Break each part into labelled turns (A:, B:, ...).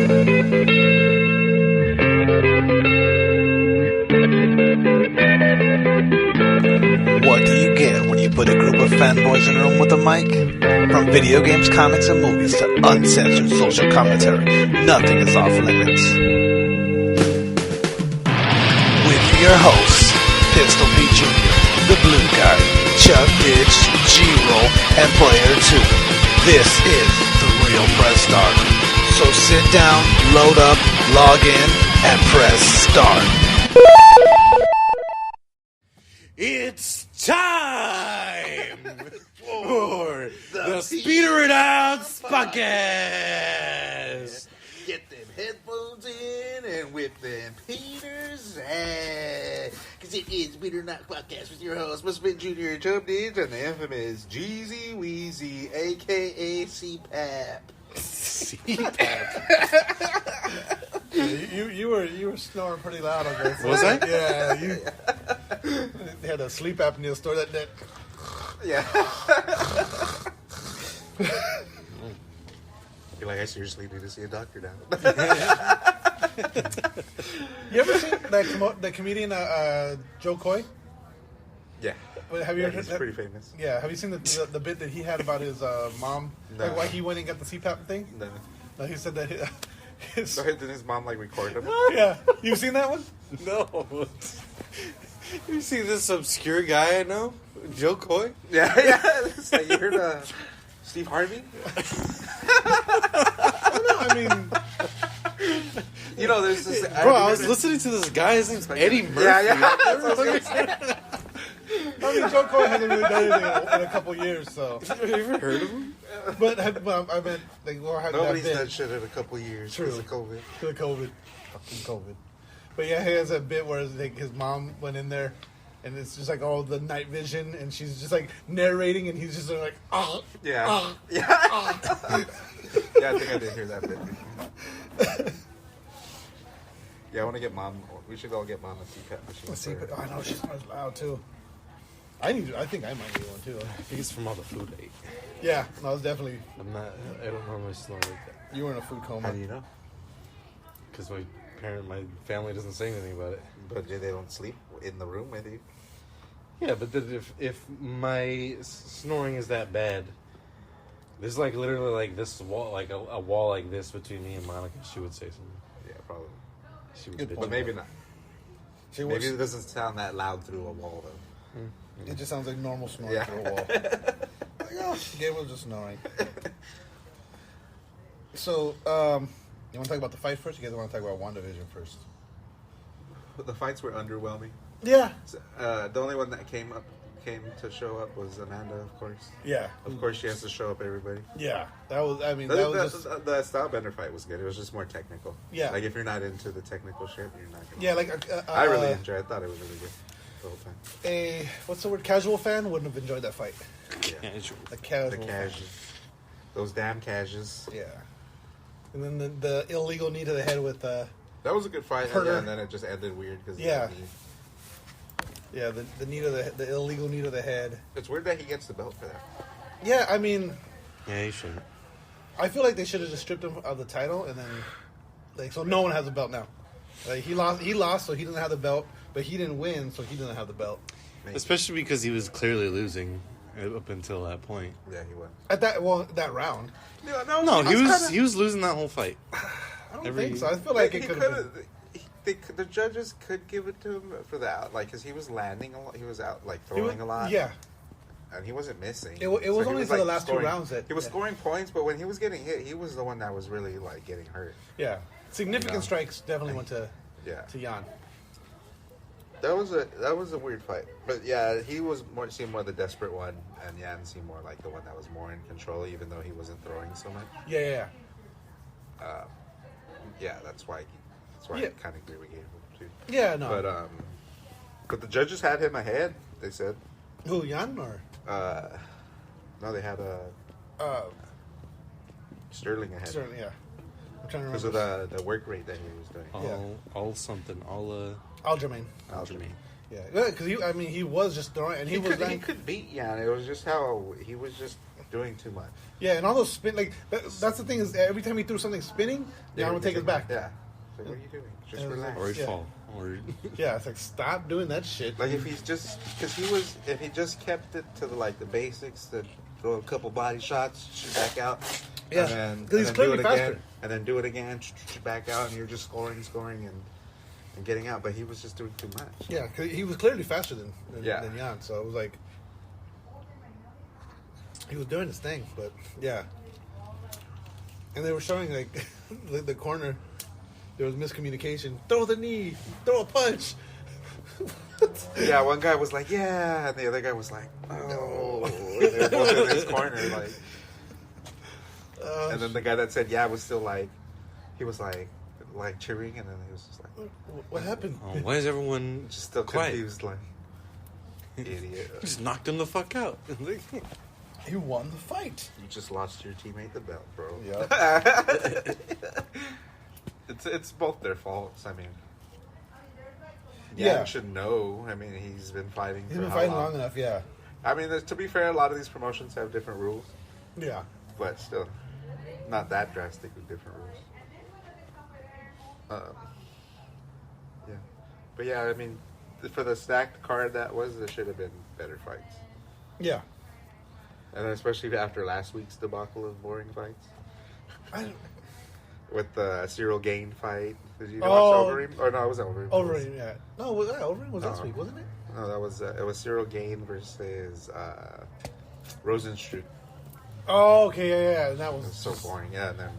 A: What do you get when you put a group of fanboys in a room with a mic? From video games, comics, and movies to uncensored social commentary, nothing is off limits. With your hosts, Pistol Pete Jr., The Blue Guy, Chuck Ditch, G-Roll, and Player 2. This is The Real Press Start. So sit down, load up, log in, and press start.
B: It's time for the Speeder It Out Podcast.
C: Get them headphones in and whip them Peters because it is Speeder It Out Podcast with your host, Mr. Ben Jr. Chubb Ditch, and the infamous Jeezy Weezy, a.k.a. CPAP.
D: You were snoring pretty loud on this.
B: Was I?
D: Yeah, you had a sleep apnea story that.
C: Yeah. You're like, I seriously need to see a doctor now.
D: You ever seen that comedian Joe Coy?
C: Yeah.
D: Have you
C: He's pretty famous.
D: Yeah. Have you seen the bit that he had about his mom?
C: No.
D: Like why he went and got the CPAP thing?
C: No.
D: No, he said that.
C: So did his mom record him?
D: Yeah. You've seen that one?
B: No. You see this obscure guy I know? Joe Coy?
C: Yeah. It's like, you heard Steve Harvey?
D: I mean,
C: you know, there's this.
B: Bro, I was listening to this guy. His name's Eddie Murphy.
C: Yeah. That's what I was gonna say.
D: I mean, Joe Coy hasn't really done anything in a couple years, so.
B: Have you ever heard of him?
D: But I meant
C: Nobody's done shit in a couple years because of COVID.
D: The COVID. Fucking COVID. But yeah, he has a bit where like his mom went in there and it's just like all the night vision and she's just like narrating and he's just like,
C: Yeah. Yeah. Yeah, I think I did hear that bit. Yeah, I want to get mom. We should all get mom a CPAP machine.
D: I know she snores loud too. I think I might need one too.
B: I think it's from all the food I ate.
D: Yeah, no, it's definitely.
B: I don't normally snore like that.
D: You were in a food coma.
C: How do you know?
B: Because my family doesn't say anything about it.
C: But they don't sleep in the room with you.
B: Yeah, but if my snoring is that bad, there's like literally like this wall, like a wall like this between me and Monica, she would say something.
C: Yeah, probably.
B: She would
C: But maybe not. Maybe it doesn't sound that loud through a wall, though.
D: It just sounds like normal snoring
C: Yeah.
D: through a wall. Like, oh, Gabriel's just snoring. So, you want to talk about the fight first? Or you guys want to talk about WandaVision first?
C: The fights were underwhelming.
D: Yeah.
C: The only one that came to show up was Amanda, of course.
D: Yeah.
C: Of course, she has to show up everybody.
D: Yeah. That was
C: The Stylebender fight was good. It was just more technical.
D: Yeah.
C: Like, if you're not into the technical shit, you're not going to...
D: Yeah, like...
C: I really enjoyed it. I thought it was really good the whole time.
D: What's the word? Casual fan wouldn't have enjoyed that fight.
C: Yeah.
D: A casual
C: The
D: fan.
C: cashes. Those damn cashes.
D: Yeah. And then the illegal knee to the head with...
C: That was a good fight,
D: Herder.
C: and then it just ended weird because
D: Yeah, the knee to the illegal knee to the head.
C: It's weird that he gets the belt for that.
D: Yeah, I mean,
B: Yeah, you shouldn't.
D: I feel like they should have just stripped him of the title and then, like, so no one has a belt now. Like, he lost, so he doesn't have the belt, but he didn't win, so he doesn't have the belt.
C: Maybe.
B: Especially because he was clearly losing up until that point.
C: Yeah, he was.
D: At that round.
B: No, he was losing that whole fight.
D: I don't think so. I feel like it could have been.
C: The judges could give it to him for that, like, because he was landing a lot. He was out, like, throwing a lot.
D: Yeah.
C: And he wasn't missing.
D: It was only for the last
C: scoring,
D: 2 rounds that...
C: He was scoring points, but when he was getting hit, he was the one that was really, like, getting hurt.
D: Yeah. Significant strikes definitely went to Jan.
C: That was a weird fight. But, yeah, he seemed more the desperate one, and Jan seemed more like the one that was more in control, even though he wasn't throwing so much.
D: Yeah.
C: Yeah, that's why I kind of agree with you, too.
D: Yeah, no.
C: But the judges had him ahead, they said.
D: Who, Jan or?
C: No, they had Sterling ahead.
D: Sterling, yeah. I'm trying to
C: Because
D: remember.
C: of the work rate that he was doing.
D: Aljamain. Yeah, because he was just throwing, and he
C: He could beat Jan. It was just how he was just doing too much.
D: Yeah, and all those spin that's the thing is every time he threw something spinning, the arm would take us back.
C: Yeah. Like, what are you doing? Just
D: And it was
C: relax.
B: Or he'd
D: Yeah.
B: fall. Or
D: Yeah, it's like stop doing that shit.
C: Like if he's just because if he just kept it to the basics, to throw a couple body shots, shoot back out,
D: Yeah,
C: and
D: 'cause he's
C: then
D: clearly
C: do it again,
D: faster.
C: and then do it again, shoot back out, and you're just scoring, and getting out. But he was just doing too much.
D: Yeah, 'cause he was clearly faster than
C: Yeah.
D: Jan, so it was like he was doing his thing, but yeah. And they were showing like the corner. There was miscommunication. Throw the knee. Throw a punch.
C: Yeah, one guy was like, "Yeah," and the other guy was like, "No." And they were both in his corner, like. And then the guy that said "yeah" was still like, he was like cheering, and then he was just like,
D: What happened?
B: why is everyone
C: just still
B: quiet?
C: confused, like, idiot.
B: Just knocked him the fuck out.
D: He won the fight.
C: You just lost your teammate the belt, bro.
D: Yeah.
C: It's both their faults. I mean,
D: Yeah.
C: Yan should know. I mean, he's been fighting.
D: He's
C: for
D: been
C: how
D: fighting
C: long?
D: long enough, yeah.
C: I mean, to be fair, a lot of these promotions have different rules,
D: Yeah.
C: but still, not that drastically different rules. Yeah, but yeah, I mean, for the stacked card that was, there should have been better fights,
D: Yeah.
C: and especially after last week's debacle of boring fights.
D: I don't,
C: With the Cyril Gain fight. Did you
D: Oh.
C: watch Overeem? Or no, it was Overeem.
D: Overeem, yeah. No, Overeem was last
C: No.
D: week, wasn't it?
C: No, that was it was Cyril Gain versus Rosenstruck.
D: Oh, okay, yeah. That
C: It
D: was
C: was so boring. Yeah, and then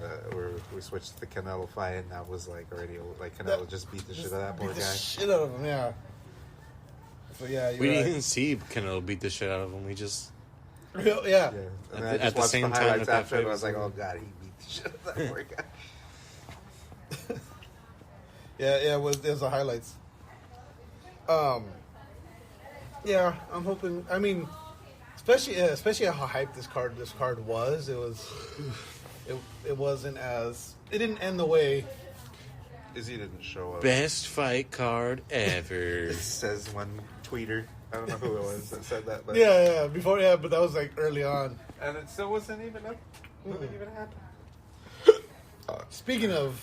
C: we switched to the Canelo fight, and that was like already like Canelo just beat the shit out of that poor
D: beat the
C: guy.
D: shit out of him, yeah. So yeah, you're
B: We
D: right.
B: didn't see Canelo beat the shit out of him. We just
D: Yeah.
C: Yeah, and
B: At
C: then
B: the-
C: I just
B: at the
C: watched
B: same
C: the
B: time
C: highlights
B: that that
C: after, and I
B: fight
C: was like,
B: was
C: oh god, he beat the shit out of that poor guy.
D: Yeah, it was the highlights. Yeah, I'm hoping. I mean, especially how hyped this card was. It wasn't as. It didn't end the way.
C: Izzy didn't show up.
B: best fight card ever.
C: It says one tweeter. I don't know who it was that said that, but
D: Yeah, before, but that was like early on.
C: and it still wasn't even up. Nothing even happened.
D: Speaking of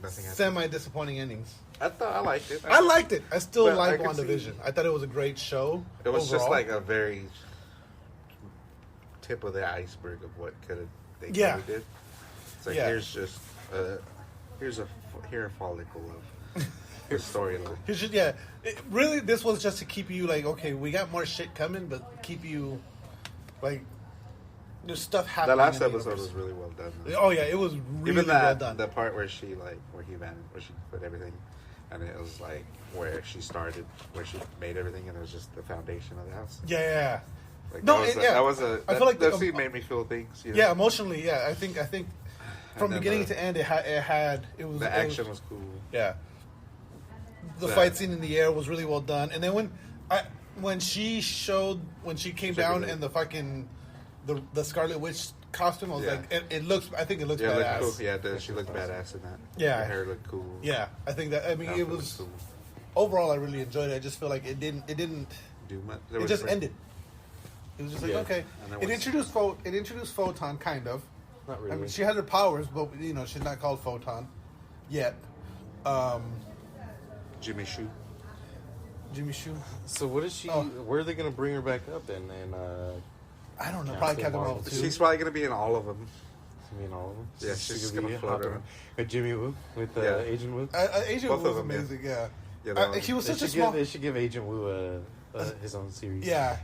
C: Nothing happened.
D: semi-disappointing endings,
C: I liked it.
D: I liked it. I still
C: But
D: like
C: I could
D: WandaVision.
C: see-
D: I thought it was a great show.
C: It was just
D: overall.
C: like a very tip of the iceberg of what they could
D: Yeah.
C: have did. It's like
D: Yeah.
C: here's just here's a hair follicle of the storyline.
D: It's just, yeah, really, this was just to keep you like, okay, we got more shit coming, but keep you like, there's stuff
C: The
D: happening.
C: last
D: in the
C: episode
D: universe.
C: was really well done. though.
D: Oh yeah, it was really
C: Even
D: well
C: that
D: done.
C: the part where she where she put everything, and it was like where she started, where she made everything, and it was just the foundation of the house.
D: Yeah.
C: Like,
D: No,
C: that was
D: I feel like
C: that
D: the-
C: scene made me feel things. You know?
D: Yeah, emotionally, yeah. I think from
C: then
D: beginning
C: the-
D: to end, it was
C: The action was cool.
D: yeah. The
C: Yeah.
D: fight scene in the air was really well done, and then when she came down
C: Really-
D: in the fucking the Scarlet Witch costume, I was
C: Yeah.
D: like, it looks. I think it looks
C: Yeah, it
D: badass.
C: looked cool. Yeah, she looked badass in that.
D: Yeah.
C: The hair looked cool.
D: Yeah, I think that. I mean,
C: Outfit
D: it was
C: cool.
D: overall. I really enjoyed it. I just feel like it didn't.
C: Do much.
D: It just ended. It was just like
B: Yeah.
D: okay.
C: And there
D: It
C: was-
D: introduced Photon kind of.
B: Not really.
D: I mean, she had her powers, but she's not called Photon yet.
C: Jimmy Shue.
D: Jimmy Shue.
B: So what is she?
D: Oh.
B: Where are they gonna bring her back up then? And
D: I don't know.
B: Captain
D: Probably Captain
B: Marvel.
D: Marvel too.
C: She's probably gonna be in all of them.
B: I mean all of them.
C: Yeah, she's
B: gonna
C: gonna
B: be
C: float
B: hopping
C: around.
B: with Jimmy Woo with
C: Yeah.
B: Agent Woo.
D: Agent
C: Both
D: Woo
C: of
D: was
C: them, yeah.
D: amazing. Yeah,
C: Yeah, that one.
D: he was
B: They
D: such a
B: should
D: small.
B: they should give Agent Woo his own series.
D: Yeah.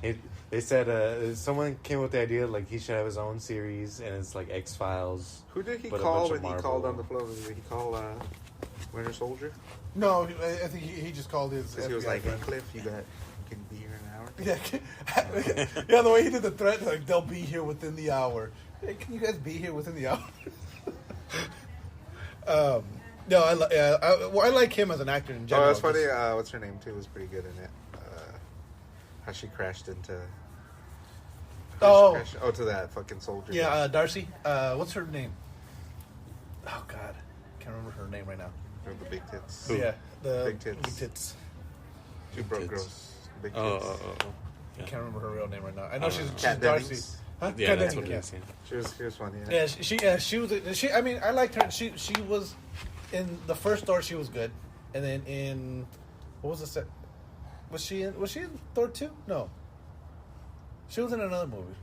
B: They said someone came with the idea like he should have his own series, and it's like X-Files.
C: Who did he
B: but a
C: call
B: bunch
C: when
B: of
C: he called
B: Marvel.
C: on the floor? Did he call Winter Soldier?
D: No, I think he just called his.
C: Because he was
D: FBI
C: like, "Hey,
D: friend.
C: Cliff, you can be here in an hour."
D: Yeah, yeah. The way he did the threat, like they'll be here within the hour. Hey, can you guys be here within the hour? No, I like him as an actor in
C: Oh,
D: general.
C: that's funny.
D: Just-
C: What's her name too? Was pretty good in it. How she crashed into.
D: Oh.
C: To that fucking soldier.
D: Yeah, Darcy. What's her name? Oh God, can't remember her name right now.
C: With the big tits.
B: Who?
D: Yeah, the
C: Big tits.
D: Big tits.
C: Two broke
B: tits.
C: girls. Big tits.
B: Oh.
D: I can't remember her real name right now. I know she's
C: Kat
D: Darcy.
C: Dennings.
D: Huh?
B: Yeah, that's
D: Cardenio,
B: what
D: yeah.
B: I'm saying.
C: She was funny.
D: Yeah, she was. I mean, I liked her. She was in the first Thor. She was good, and then in what was the set? Was she in Thor 2? No, she was in another movie.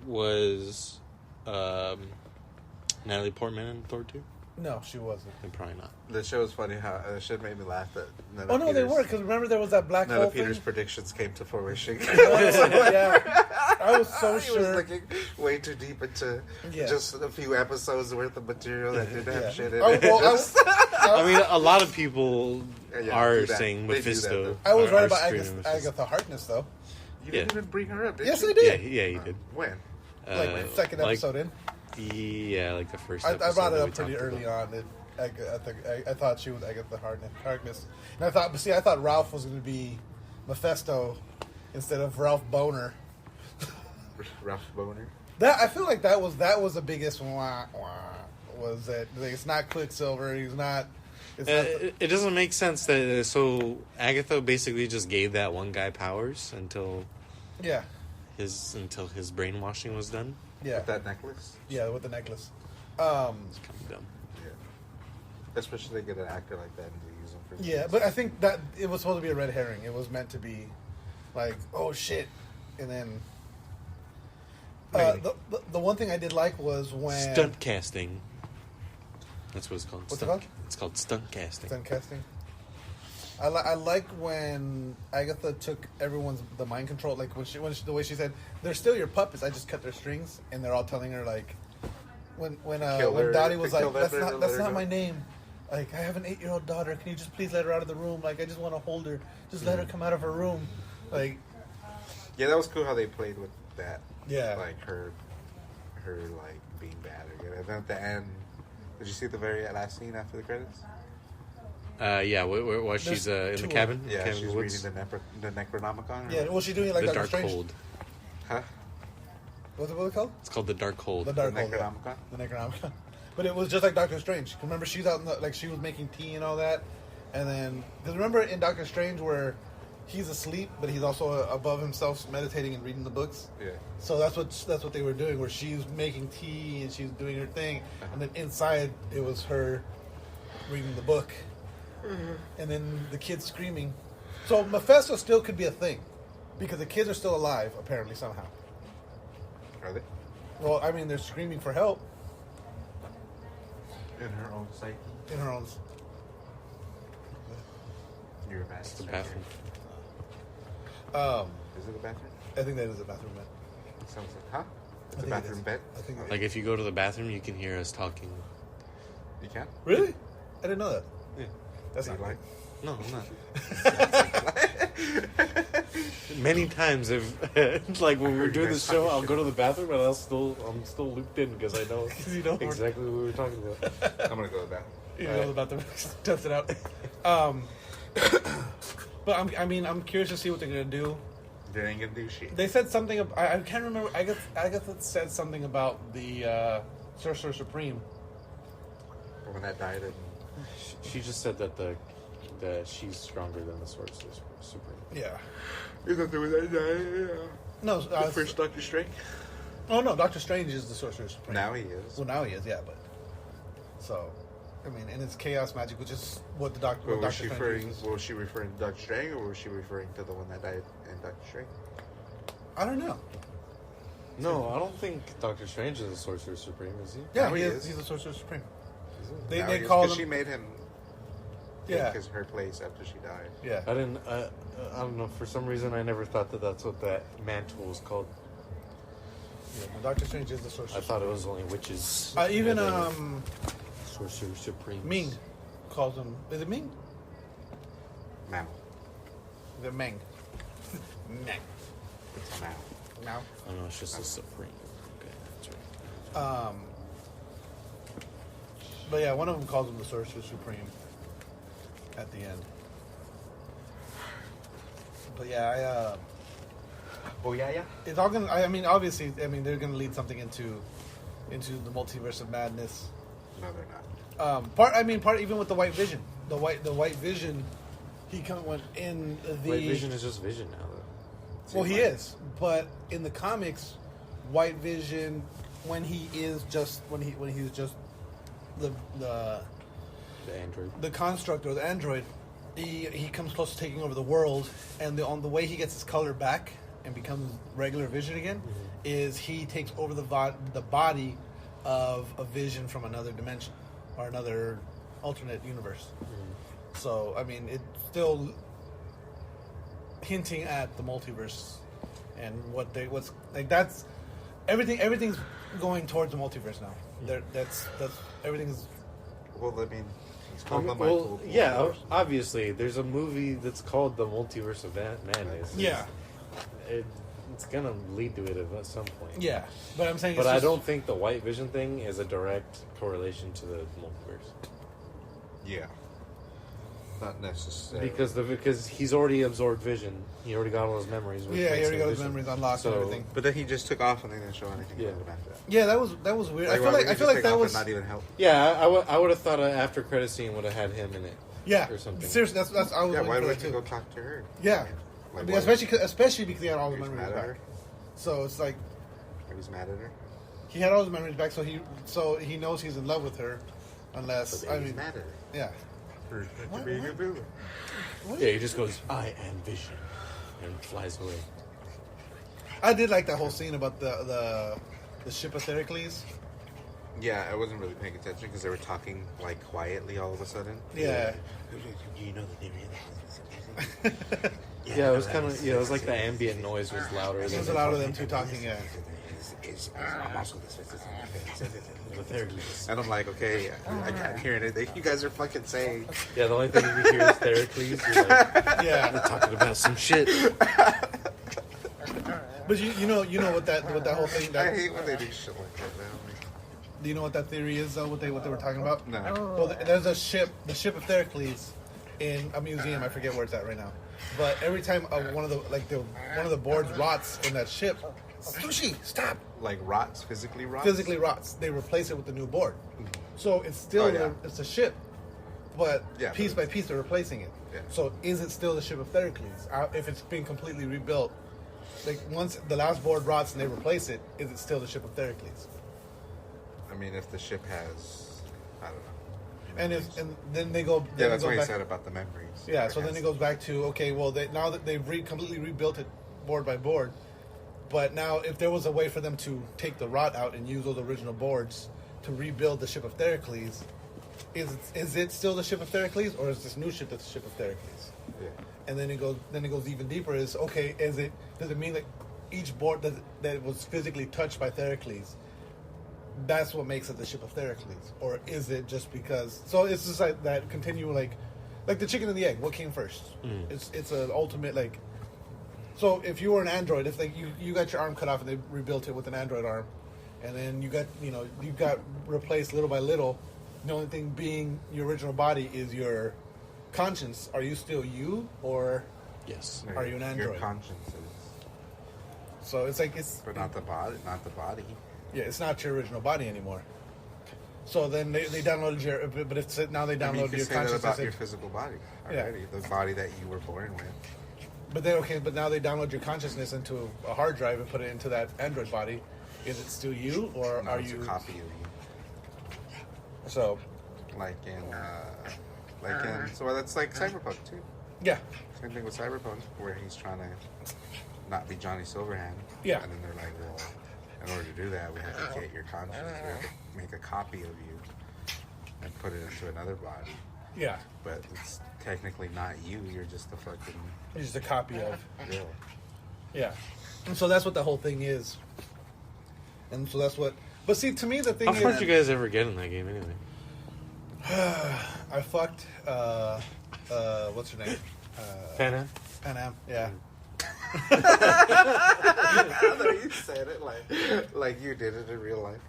B: Was Natalie Portman in Thor 2?
D: No, she wasn't.
B: And probably not.
C: The show was funny how the shit made me laugh that none
D: Oh
C: of
D: no, they
C: Peter's-
D: were, because remember there was that black
C: None
D: hole
C: of Peter's
D: thing.
C: predictions came to fruition.
D: Yeah, I was so
C: He
D: sure.
C: was looking way too deep into
D: Yeah.
C: just a few episodes worth of material that didn't
D: Yeah.
C: have shit in
D: Oh,
C: it.
D: well,
C: Just-
B: I mean, a lot of people
C: Yeah,
B: are
C: do that.
B: saying
C: They do that,
B: Mephisto.
C: though.
D: I was
B: are-
D: right
B: are
D: about
B: screaming Mephisto.
D: Agatha Harkness though.
C: You
B: Yeah.
C: didn't even bring her up, did
D: Yes,
C: you?
D: I did.
B: Yeah, you did.
C: When?
D: Like second
B: like-
D: episode in.
B: Yeah, like the first
D: I
B: episode.
D: brought it
B: that
D: up
B: we
D: pretty
B: talked
D: early
B: about.
D: on. I thought she was Agatha Harkness, and I thought Ralph was going to be Mephisto instead of Ralph Boner.
C: Ralph Boner.
D: That I feel like that was the biggest wah, wah, was that like, it's not Quicksilver. He's not. It's not
B: It doesn't make sense that so Agatha basically just gave that one guy powers until
D: yeah,
B: his brainwashing was done.
D: yeah,
C: With that necklace?
D: yeah, with the necklace.
B: It's kind of dumb.
C: Yeah. Especially they get an actor like that and they use him for
D: Yeah, but I think that it was supposed to be a red herring. It was meant to be like, oh shit, and then
C: Maybe.
D: the one thing I did like was when
B: Stunt casting. That's what it's called.
D: What's it
B: Stunt-
D: called?
B: It's called stunt casting.
D: stunt casting. I like when Agatha took everyone's the mind control. Like when the way she said, "They're still your puppets. I just cut their strings," and they're all telling her like, when
C: Kill her,
D: Dottie was
C: to kill
D: like,
C: them,
D: "That's
C: let
D: not
C: her go."
D: my name. Like I have an 8-year-old daughter. Can you just please let her out of the room? Like I just want to hold her. Just let her come out of her room." Like
C: Yeah, that was cool how they played with that.
D: Yeah.
C: Like her like being bad again. And then at the end, did you see the very last scene after the credits?
B: Yeah, while she's in
D: two
B: the
D: of
B: cabin.
C: Yeah,
B: cabin
C: she's
B: in the woods.
C: reading the Necronomicon.
D: yeah, well, she's doing it like
B: The
D: Doctor
B: Dark
D: Strange.
B: Hold.
C: Huh?
D: What's it called?
B: It's called the Dark Hold.
D: The
C: The
D: Dark Hold. yeah.
C: Necronomicon?
D: The Necronomicon. But it was just like Doctor Strange. Remember, she's out in the, like she was making tea and all that, and then because remember in Doctor Strange where he's asleep, but he's also above himself, meditating and reading the books.
C: Yeah.
D: So that's what they were doing, where she's making tea and she's doing her thing, and then inside it was her reading the book, and then the kids screaming. So Mephisto still could be a thing, because the kids are still alive apparently somehow.
C: Are they?
D: Well, I mean they're screaming for help
C: In her own psyche.
D: in her own.
C: You're a bastard.
B: It's the bathroom.
C: Is it a bathroom?
D: I think that is a bathroom bed.
C: It sounds like, huh? It's
D: I
C: a
D: think it
C: bathroom
D: is.
C: bed?
D: I think it
B: Like if you go to the bathroom, you can hear us talking.
C: You can?
D: Really? I didn't know that.
B: Yeah.
D: That's
C: Do
D: not
C: you
D: right.
B: No, I'm not. Many times, if like when we're doing the show, I'll go to the bathroom and I'm still looped in because I know
D: You know
B: exactly what we were talking about.
C: I'm gonna go with that.
D: You know about the test it out. But I'm curious to see what they're gonna do.
C: They ain't gonna do shit.
D: They said something. I can't remember. Agatha said something about the Sorcerer Supreme.
C: When that died and
B: She just said that she's stronger than the Sorcerer Supreme.
D: Yeah.
C: you thought there was that died?
D: No.
C: The first Doctor Strange?
D: Oh no, Doctor Strange is the Sorcerer Supreme.
C: Now he is.
D: Well, now he is. Yeah, but so. I mean, and it's chaos magic, which is what the Doctor.
C: But
D: What Doctor Strange uses.
C: was she referring to Doctor Strange or was she referring to the one that died in Doctor Strange?
D: I don't know.
B: No, I don't think Doctor Strange is the Sorcerer Supreme, is he?
D: Yeah,
C: Now
D: he
C: he
D: is.
C: is.
D: He's the Sorcerer Supreme.
C: Now
D: They
C: he is,
D: call
C: 'cause
D: him.
C: she made him
D: Yeah.
C: take her place after she died.
D: Yeah.
B: I didn't. I don't know. For some reason, I never thought that that's what that mantle was called.
D: Yeah, but Doctor Strange is the Sorcerer.
B: I thought it was only witches.
D: Even
B: that were Sorcerer Supreme.
D: Ming calls him. Is it Ming?
C: Now.
D: The Meng. Meng.
C: It's now.
D: Now.
B: Oh no, it's just a Supreme. Okay, that's right.
D: But yeah, one of them calls him the Sorcerer Supreme at the end. But yeah,
C: Oh yeah.
D: it's all gonna. I mean, obviously, they're gonna lead something into the multiverse of madness.
C: No, they're not.
D: Part even with the White Vision. The White Vision, he went in the.
B: White Vision is just Vision now, though.
D: Well, he is, but in the comics, White Vision, when he's just the
B: android.
D: the construct or the android, he comes close to taking over the world, and on the way he gets his color back and becomes regular Vision again, is he takes over the body of a Vision from another dimension or another alternate universe. So I mean, it's still hinting at the multiverse and what's like. That's everything's going towards the multiverse now. That's everything's.
C: Well, I mean, it's called the multiverse.
B: Yeah, obviously, there's a movie that's called The Multiverse of Madness.
D: Yeah.
B: It's gonna lead to it at some point.
D: Yeah, but I'm saying.
B: But I don't think the White Vision thing is a direct correlation to the multiverse.
C: Yeah. Not necessarily.
B: Because he's already absorbed Vision. He already got all his memories.
D: Yeah, he already got his memories unlocked and everything.
C: But then he just took off and they didn't show anything about him after that.
D: Yeah, that was weird.
C: Like,
D: I feel like that was
C: not even help.
B: Yeah, I would have thought an after credit scene would have had him in it.
D: Yeah,
B: or something.
D: Seriously, that's I was.
C: Yeah, why
D: waiting for
C: would
D: that
C: you
D: too.
C: go talk to her?
D: Yeah,
C: Like,
D: I mean, especially because he had all the
C: He was
D: memories
C: mad at
D: back.
C: her?
D: So it's like
C: He was mad at her?
D: he had all his memories back. So he knows he's in love with her, unless
C: But
D: I
C: then he's
D: mean,
C: mad at her.
D: yeah.
C: For
D: What?
C: being a villain.
B: Yeah, he just goes, "I am Vision," and flies away.
D: I did like that whole scene about the ship of Theracles.
C: Yeah, I wasn't really paying attention because they were talking like quietly all of a sudden.
D: Yeah.
C: You know that they really.
B: Yeah, it was kind of. Yeah, it was like the ambient noise was louder.
D: It
B: than
D: was
B: the
D: louder
B: talking.
D: than two talking. Yeah.
C: I'm also this.
B: The Theracles.
C: And I'm like, okay, I can't hear anything you guys are fucking saying.
B: Yeah, the only thing you can hear is Theracles. You're like,
D: Yeah.
B: they're talking about some shit.
D: But you know what that whole thing.
C: I hate when they do shit like that, man.
D: Do you know what that theory is though? What they were talking about?
C: No.
D: Well, there's a ship, the ship of Theracles, in a museum. I forget where it's at right now. But every time one of the boards rots in that ship, Sushi, stop!
C: Like rots, physically rots?
D: Physically rots. They replace it with the new board. So it's still it's a ship, but
C: Yeah,
D: piece
C: but
D: by piece they're replacing it.
C: Yeah.
D: So is it still the ship of Theracles? If it's been completely rebuilt, like once the last board rots and they replace it, is it still the ship of Theracles?
C: I mean, if the ship has, I don't know.
D: And then they go.
C: Yeah,
D: then
C: that's
D: they go
C: what he
D: back,
C: said about the memories.
D: Yeah, so then it goes back to, okay, well, now that they've completely rebuilt it board by board, but now if there was a way for them to take the rot out and use those original boards to rebuild the ship of Theracles, is it still the ship of Theracles, or is this new ship that's the ship of Theracles?
C: Yeah.
D: And then it goes even deeper. Is okay? Does it mean that each board that was physically touched by Theracles, that's what makes it the ship of Theracles, or is it just because? So it's just like that continual like the chicken and the egg. What came first? It's an ultimate like. So if you were an android, if you got your arm cut off and they rebuilt it with an android arm, and then you got replaced little by little, the only thing being your original body is your conscience. Are you still you, or
B: Yes.
D: are you an android?
C: Your conscience is,
D: So it's like it's
C: but not the body. Not the body.
D: yeah, it's not your original body anymore. So then they downloaded your, but if now they
C: I mean, you
D: downloaded
C: can
D: your
C: say that
D: consciousness.
C: about your physical body already. The body that you were born with.
D: But now they download your consciousness into a hard drive and put it into that android body. Is it still you, or
C: No,
D: are
C: it's
D: you?
C: a copy of you?
D: So
C: Like in, so that's like Cyberpunk too.
D: yeah,
C: Same thing with Cyberpunk, where he's trying to not be Johnny Silverhand.
D: Yeah.
C: And then they're like, well, in order to do that, we have to get your conscience. We have to make a copy of you and put it into another body.
D: yeah,
C: But it's technically not you. You're just a fucking
D: it's just a copy of.
C: real.
D: Yeah, and so that's what the whole thing is. And so that's what. But see, to me, the thing
B: How far
D: is,
B: did you guys ever get in that game anyway?
D: I fucked. What's her name?
B: Panam?
D: Pan Am. Yeah.
C: No, you said it like you did it in real life.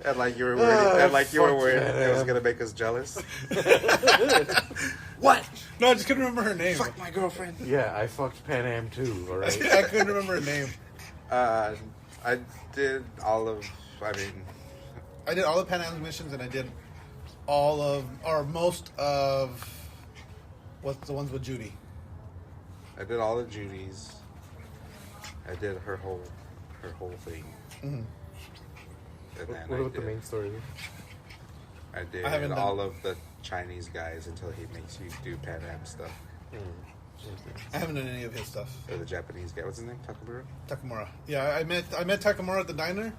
C: And like you were worried it was gonna make us jealous.
D: What? No, I just couldn't remember her name.
C: Fuck my girlfriend.
B: Yeah, I fucked Pan Am too, alright?
D: I couldn't remember her name.
C: I did all of. I mean,
D: I did all the Pan Am missions, and I did all of, or most of, what's the ones with Judy?
C: I did all the Judy's. I did her whole thing.
D: Mm-hmm.
C: And then
B: What about the main story?
C: I did
D: I haven't done-
C: all of the Chinese guys until he makes you do Pan Am stuff.
D: I haven't done any of his stuff.
C: Or the Japanese guy. What's his name?
D: Takamura. Yeah, I met Takamura at the diner,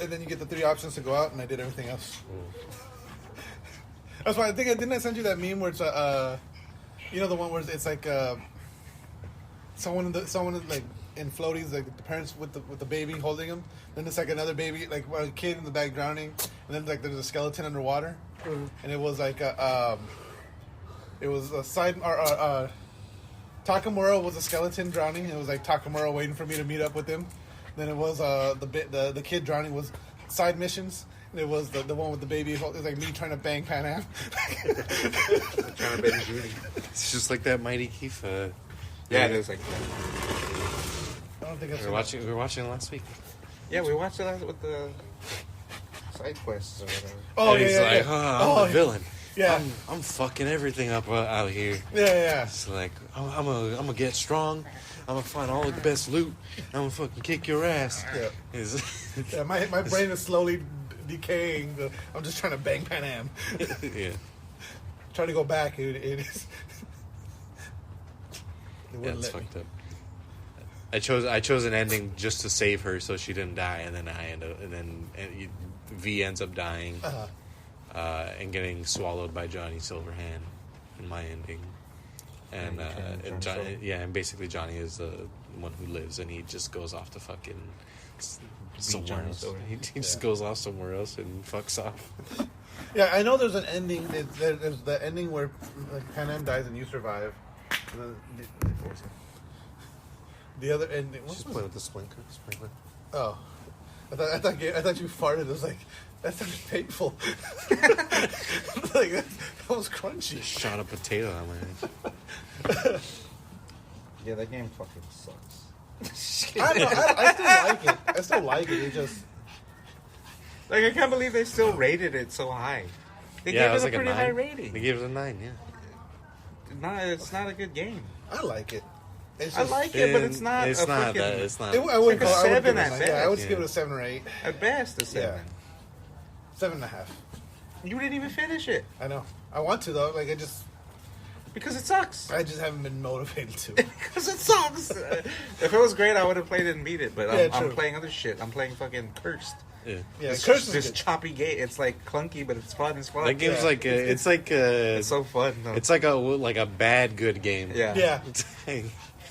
D: and then you get the 3 options to go out, and I did everything else. That's why didn't I send you that meme where it's you know, the one where it's like someone like in floaties, like the parents with the baby holding him, then it's like another baby, like a kid in the back drowning, and then like there's a skeleton underwater, and it was like it was a side Takamura was a skeleton drowning. It was like Takamura waiting for me to meet up with him. Then it was the kid drowning was side missions. And it was the one with the baby. It was like me trying to bang Pan Am.
C: Trying to bang Judy.
B: It's just like that Mighty Keith.
C: Yeah, it is like
D: I don't think I've
B: we
D: seen
B: were watching it last week.
C: Yeah, we watched it with the side quests or whatever.
D: Oh,
B: And
D: yeah,
B: he's
D: yeah,
B: like,
D: yeah.
B: I'm the villain.
D: Yeah.
B: I'm fucking everything up out here.
D: Yeah.
B: It's like I'm gonna get strong. I'm gonna find all the best loot. I'm gonna fucking kick your ass.
D: Yeah. Yeah, my brain is slowly decaying. I'm just trying to bang Pan Am.
B: Yeah.
D: Trying to go back. It is. It
B: Yeah,
D: wouldn't
B: it's
D: let me.
B: fucked up. I chose an ending just to save her so she didn't die, and then V ends up dying and getting swallowed by Johnny Silverhand in my ending. And and basically Johnny is the one who lives, and he just goes off to fucking somewhere else. He just goes off somewhere else and fucks off.
D: Yeah, I know there's an ending. There's the ending where like Pan Am dies and you survive. And then the other ending.
B: Just play with the sprinkler.
D: Oh, I thought you farted. It was like that sounded painful. Like that was crunchy.
B: Shot a potato on my head.
C: Yeah, that game fucking sucks.
D: I don't know. I still like it. I still like it. It just
C: Like, I can't believe they still rated it so high. They
B: Yeah, it
C: gave
B: was
C: it
B: like
C: a
B: a
C: pretty
B: 9.
C: high rating.
B: They gave it a 9. Yeah.
C: It's not a good game.
D: I like it. It's
C: I
D: just,
C: like it, but it's not.
B: It's
C: a
B: not.
C: freaking,
B: It's not.
D: I wouldn't
C: It's like a
D: call. I would give
C: 7
D: it
C: at
D: a 9.
C: best.
D: Yeah, I would
B: Yeah.
D: give it a 7 or 8.
C: At best, a 7.
D: 7.5.
C: You didn't even finish it
D: I know. I want to though. Like
C: because it sucks.
D: I just haven't been motivated to.
C: Because it sucks. If it was great, I would have played it and beat it. But
D: Yeah,
C: I'm
D: true.
C: playing other shit. I'm playing fucking Cursed.
B: Yeah.
D: Yeah,
C: This
D: Curse is
C: this
D: good.
C: choppy game. It's like clunky, but it's fun. It's fun.
B: That game's
D: Yeah.
B: like it's like
C: It's so fun. Though.
B: it's like a bad good game.
C: yeah.
D: Yeah.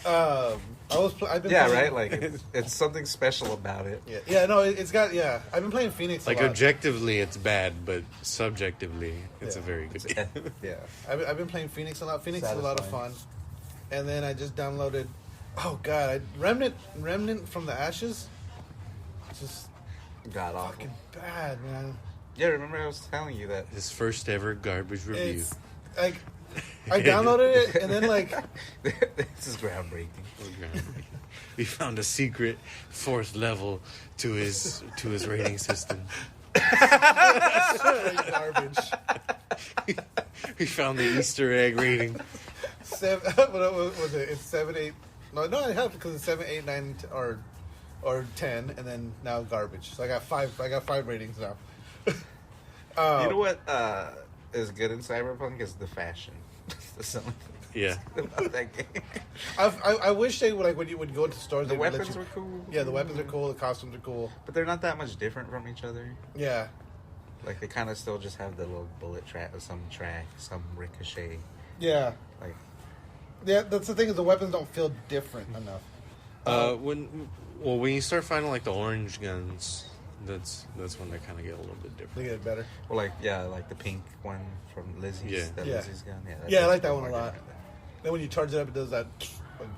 D: I've been
C: Yeah,
D: playing,
C: right. Like it's something special about it.
D: Yeah. No, it's got. Yeah, I've been playing Phoenix.
B: Like
D: a lot.
B: objectively, it's bad, but subjectively, it's a very good game.
C: Yeah.
D: I've been playing Phoenix a lot. Phoenix is a lot of fun. And then I just downloaded. Oh God, Remnant from the Ashes. It's just
C: God awful.
D: fucking bad, man.
C: Yeah, remember I was telling you that.
B: His first ever garbage review.
D: It's like I downloaded it and then like
C: This is groundbreaking.
B: We found a secret 4th level to his rating system.
D: garbage.
B: We found the Easter egg rating.
D: 7. What was it? It's 7, 8. No, I have because it's 7, 8, 9, or 10, and then now garbage. So I got 5. I got 5 ratings now.
C: You know what is good in Cyberpunk is the fashion. That's the only thing
B: Yeah.
C: about that game.
D: I wish they would, like, when you would go into stores,
C: The
D: they would let
C: weapons
D: you-
C: were cool.
D: Yeah, the weapons are cool. The costumes are cool.
C: But they're not that much different from each other.
D: Yeah,
C: Like, they kind of still just have the little bullet track, some ricochet.
D: yeah,
C: Like,
D: yeah. That's the thing is the weapons don't feel different enough.
B: When you start finding like the orange guns, that's when they kind of get a little bit
D: They
B: different.
D: get better.
C: well, like the pink one from Lizzie's.
B: Yeah.
C: That
D: Yeah.
C: Lizzie's gun. Yeah,
D: Yeah, I
C: does
D: like that
C: feel
D: one a
C: more
D: lot.
C: different.
D: Then when you charge it up, it does that like,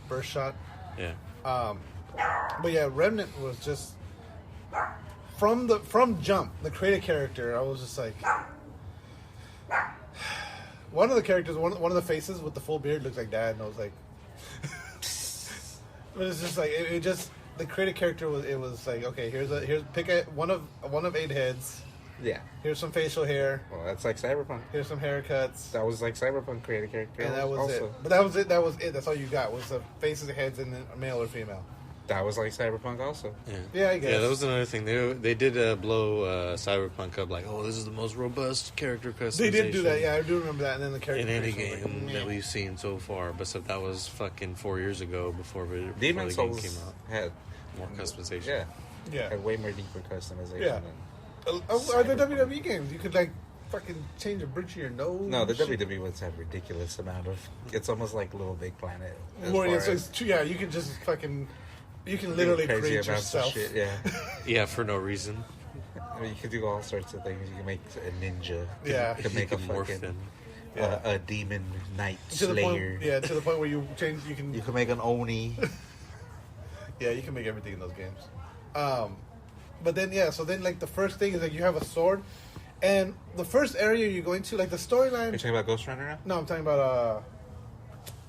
D: burst shot.
B: Yeah.
D: But yeah, Remnant was just from jump. The creative character, I was just like, one of the characters, one of the faces with the full beard looks like Dad, and I was like, but it's just like it just the creative character was like okay, here's pick one of 8 heads,
C: Yeah.
D: Here's some facial hair.
C: Well, that's like Cyberpunk.
D: Here's some haircuts.
C: That was like Cyberpunk created character.
D: And that was
C: also.
D: it. But that was it. That was it. That's all you got was the faces, heads, and then a male or female.
C: That was like Cyberpunk also.
D: Yeah, I guess.
B: Yeah, that was another thing. They did blow Cyberpunk up like, oh, this is the most robust character customization.
D: They did do that. Yeah, I do remember that. And then the character
B: in any
D: creation was
B: game
D: like,
B: that we've seen so far, but so that was fucking 4 years ago before the
C: Demon
B: game
C: Souls
B: came out.
C: had
B: More customization.
C: Yeah.
D: Yeah.
C: Had way more deeper customization.
D: Yeah. Are the WWE games? You could like fucking change a bridge to your nose.
C: No, the
D: shit.
C: WWE ones have ridiculous amount of. It's almost like Little Big Planet.
D: Well, yeah, so it's true, yeah, you can just fucking. You can literally
C: crazy
D: create
C: amounts of
D: yourself.
C: shit. Yeah.
B: Yeah, for no reason.
C: I mean, you can do all sorts of things. You can make a ninja.
D: Yeah.
C: You can make a
B: You can morph
C: fucking
B: them.
C: a demon knight
D: To the
C: slayer.
D: point, yeah, to the point where you change. You can.
C: You can make an oni.
D: Yeah, you can make everything in those games. But then, yeah, so then, like, the first thing is, like, you have a sword. And the first area you're going to, like, the storyline...
C: You're talking about Ghostrunner now?
D: No, I'm talking about,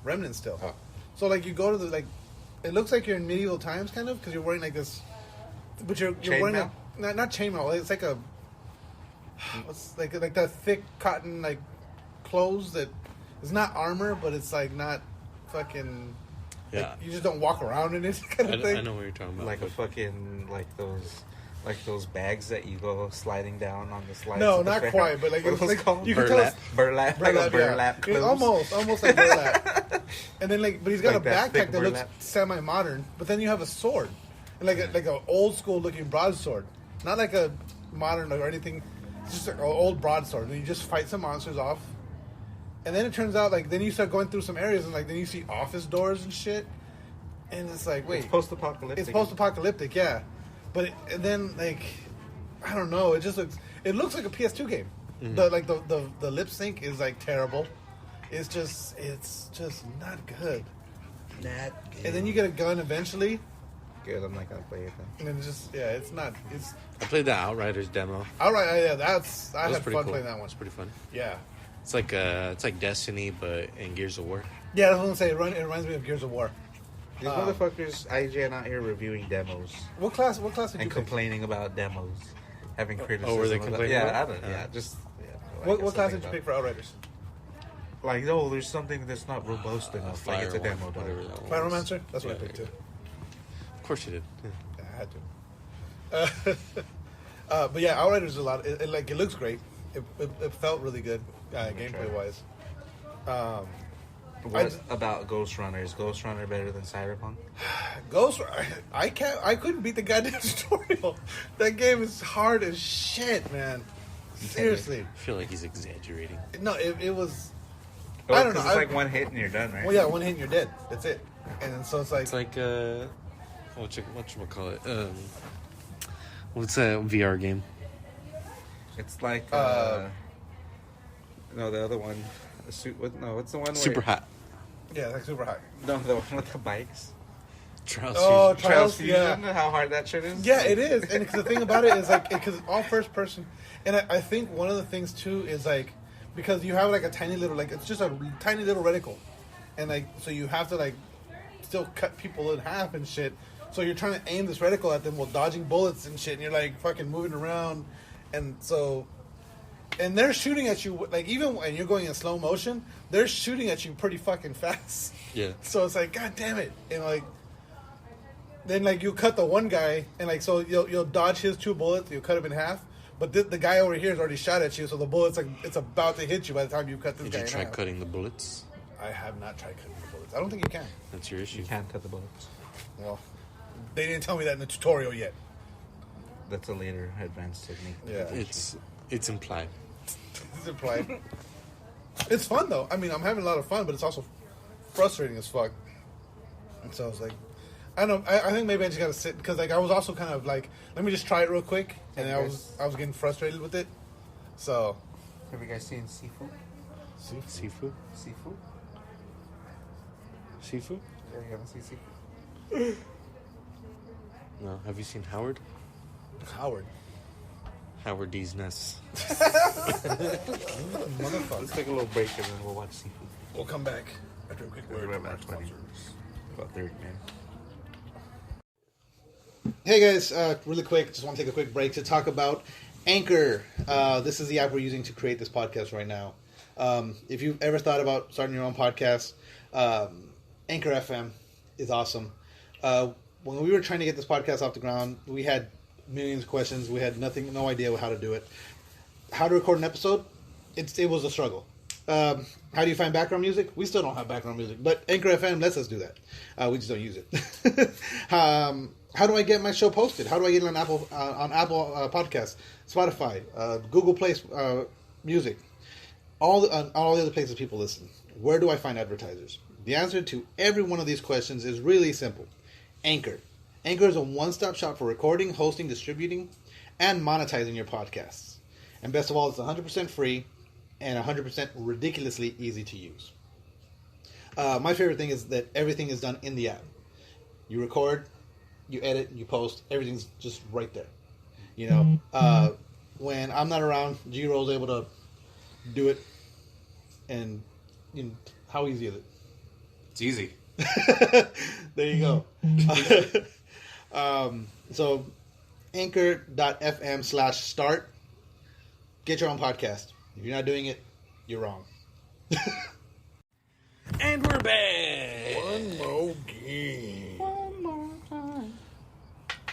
D: Remnant still.
C: Oh.
D: So, like, you go to the, like... It looks like you're in medieval times, kind of, because you're wearing, like, this... But you're wearing
C: Chainmail?
D: not chainmail. It's like a... What's, like that thick cotton, like, clothes that... It's not armor, but it's, like, not fucking...
B: Yeah.
D: Like, you just don't walk around in it, kind of thing.
B: I know what you're talking about.
C: Like a fucking, like those bags that you go sliding down on the slides.
D: No,
C: of the
D: not
C: fair.
D: quite, but like
C: What
D: it's
C: was
D: like
C: it called?
D: you can
B: Burlap.
C: Burlap, like a burlap
D: yeah.
C: clothes.
D: Almost like burlap. And then like, but he's got
C: Like
D: a
C: that thick
D: backpack that looks
C: burlap.
D: semi-modern. But then you have a sword, and like a old school looking broadsword, not like a modern or anything. It's just like an old broadsword, and you just fight some monsters off. And then it turns out like then you start going through some areas, and like then you see office doors and shit. And it's like, wait,
C: It's post-apocalyptic.
D: it's post-apocalyptic, yeah. But and then like, I don't know. It looks like a PS2 game.
B: Mm-hmm.
D: The lip sync is like terrible. It's just not good.
C: Not good.
D: And then you get a gun eventually,
C: Good, I'm not gonna play it then.
D: and then it's just it's not. It's
B: I played the Outriders demo.
D: all right. Yeah, I
B: That was
D: had
B: pretty
D: fun
B: cool.
D: playing that one.
B: It's pretty fun.
D: Yeah,
B: It's like Destiny, but in Gears of War.
D: yeah. I was gonna say it reminds me of Gears of War.
C: These motherfuckers, IGN out here reviewing demos
D: What class did you
C: and
D: pick?
C: complaining about demos, having criticism.
B: were they
C: about-
B: complaining
C: Yeah,
B: about
C: I
B: it?
C: don't. Yeah, just. Yeah,
D: What
C: like
D: class
C: something
D: did you
C: about-
D: pick for Outriders?
C: Like, no, there's something that's not robust enough. Like it's a demo,
B: whatever
C: dog.
B: that was.
D: Pyromancer. That's what I
B: Yeah.
D: picked too.
B: Of course you did.
D: Yeah, I had to. But yeah, Outriders is a lot. It looks great. It felt really good, gameplay wise.
C: What about Ghostrunner? Is Ghostrunner better than Cyberpunk?
D: Ghost. I couldn't beat the goddamn tutorial. That game is hard as shit, man. Seriously.
B: I feel like he's exaggerating.
D: No, it was.
C: Oh,
D: I don't know.
C: 'cause it's like one hit and you're done, right?
D: Well, yeah, one hit and you're dead. That's it. And then, so it's like.
B: It's like whatchamacallit? What's that VR game?
C: It's like no, the other one. What's the one?
B: Super
C: where,
B: Hot.
D: Yeah, it's like super high.
C: No, the one with the bikes.
B: Trials.
D: Oh,
B: Fusion.
D: Trials,
C: Fusion.
D: yeah.
C: How hard that shit is.
D: Yeah, it is. And the thing about it is like because it's all first person, and I think one of the things too is like because you have like a tiny little like it's just a tiny little reticle, and like so you have to like still cut people in half and shit. So you're trying to aim this reticle at them while dodging bullets and shit, and you're like fucking moving around, and so. And they're shooting at you, like, even when you're going in slow motion, they're shooting at you pretty fucking fast.
B: Yeah.
D: So it's like, God damn it. And, like, then, like, you cut the one guy, and, like, so you'll dodge his 2 bullets, you'll cut him in half, but the guy over here has already shot at you, so the bullet's, like, it's about to hit you by the time you cut this
B: Did
D: guy
B: you
D: in
B: try
D: half.
B: cutting the bullets?
D: I have not tried cutting the bullets. I don't think you can.
B: That's your issue.
C: You can't cut the bullets.
D: Well, they didn't tell me that in the tutorial yet.
C: That's a later advanced technique.
D: Yeah.
B: It's implied.
D: It's implied. It's fun though. I mean, I'm having a lot of fun, but it's also frustrating as fuck. And so I was like, I don't know. I think maybe I just gotta sit because like I was also kind of like, let me just try it real quick, and I was getting frustrated with it. So,
C: Have you guys seen Sifu?
B: Sifu?
C: Sifu?
B: Sifu?
C: Yeah, you haven't seen Sifu?
B: No. Have you seen Howard?
D: Howard,
B: Howard D's Nest.
D: motherfucker.
C: Let's take a little break and then we'll watch Sifu.
D: We'll come back after a quick
C: We'll be
D: word.
C: right back, buddy. About 30 minutes.
D: Hey guys, really quick, just want to take a quick break to talk about Anchor. This is the app we're using to create this podcast right now. If you've ever thought about starting your own podcast, Anchor FM is awesome. When we were trying to get this podcast off the ground, we had millions of questions. We had no idea how to do it. How to record an episode? It was a struggle. How do you find background music? We still don't have background music, but Anchor FM lets us do that. We just don't use it. How do I get my show posted? How do I get it on Apple Podcasts, Spotify, Google Play Music, all the other places people listen? Where do I find advertisers? The answer to every one of these questions is really simple. Anchor. Anchor is a one-stop shop for recording, hosting, distributing, and monetizing your podcasts. And best of all, it's 100% free and 100% ridiculously easy to use. My favorite thing is that everything is done in the app. You record, you edit, you post, everything's just right there. You know, when I'm not around, G-Roll's able to do it. And you know, how easy is it?
B: It's easy.
D: There you go. So anchor.fm/start. Get your own podcast. If you're not doing it, you're wrong.
B: And we're back.
D: One more game. One more time.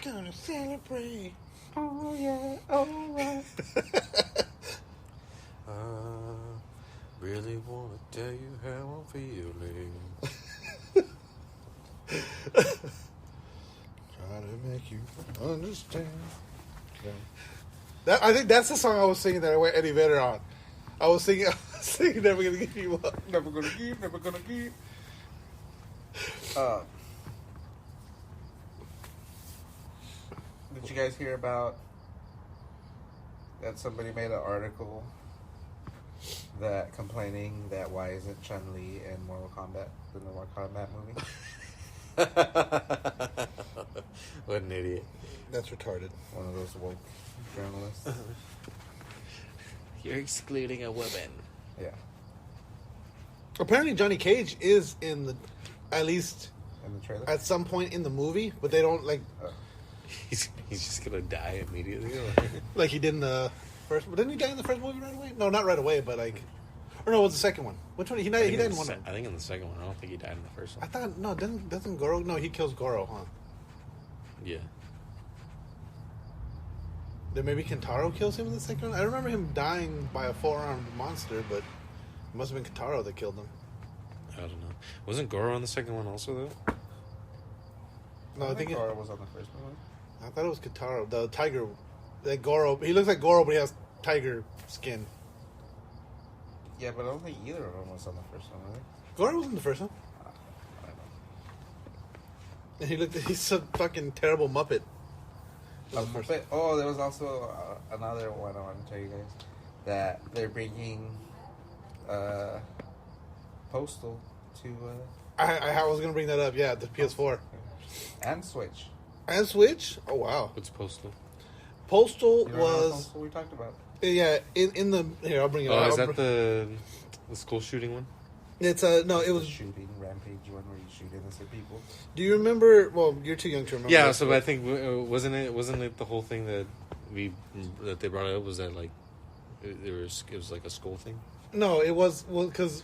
D: Gonna celebrate. Oh yeah, alright.
B: I really want to tell you how I'm feeling.
D: Try to make you understand. I think that's the song I was singing that I went Eddie Vedder on. I was singing Never Gonna Give You Up. Never Gonna Give, Never Gonna Give.
C: Did you guys hear about that somebody made an article that complaining that why isn't Chun-Li in Mortal Kombat, the Mortal Kombat movie?
B: What an idiot.
D: That's retarded.
C: One of those woke journalists.
B: You're excluding a woman.
C: Yeah.
D: Apparently Johnny Cage is at least
C: In the trailer?
D: at some point in the movie, but they don't
B: He's just gonna die immediately.
D: like he did in the first. Didn't he die in the first movie right away? No, not right away, but or no, it was the second one. Which one? He died in one.
B: I think in the second one. I don't think he died in the first
D: I
B: one.
D: thought no, doesn't Goro? No, he kills Goro, huh?
B: Yeah.
D: Then maybe Kentaro kills him in the second one. I remember him dying by a 4-armed monster, but it must have been Kentaro that killed him.
B: I don't know. Wasn't Goro on the second one also though?
D: No, I think
C: Goro was on the first one.
D: I thought it was Kentaro, the tiger. That Goro, he looks like Goro, but he has tiger skin.
C: Yeah, but I don't think either of them was on the first one, really.
D: Goro was in the first one,
C: I don't know.
D: and he's a fucking terrible Muppet.
C: There was also another one I want to tell you guys. That they're bringing Postal to...
D: I was gonna bring that up. Yeah, the PS4
C: and Switch.
D: and Switch. Oh wow,
B: What's Postal?
D: Postal
C: You know
D: was
C: Postal we talked about?
D: yeah in the here. I'll bring it.
B: Oh,
D: up.
B: is that the school shooting one?
D: It's no. It was.
C: Shooting Rampage one where you shoot innocent people.
D: Do you remember? Well, you're too young to remember.
B: Yeah,
D: this,
B: so
D: but
B: I think wasn't it the whole thing that they brought up was that like it was like a school thing?
D: no, it was because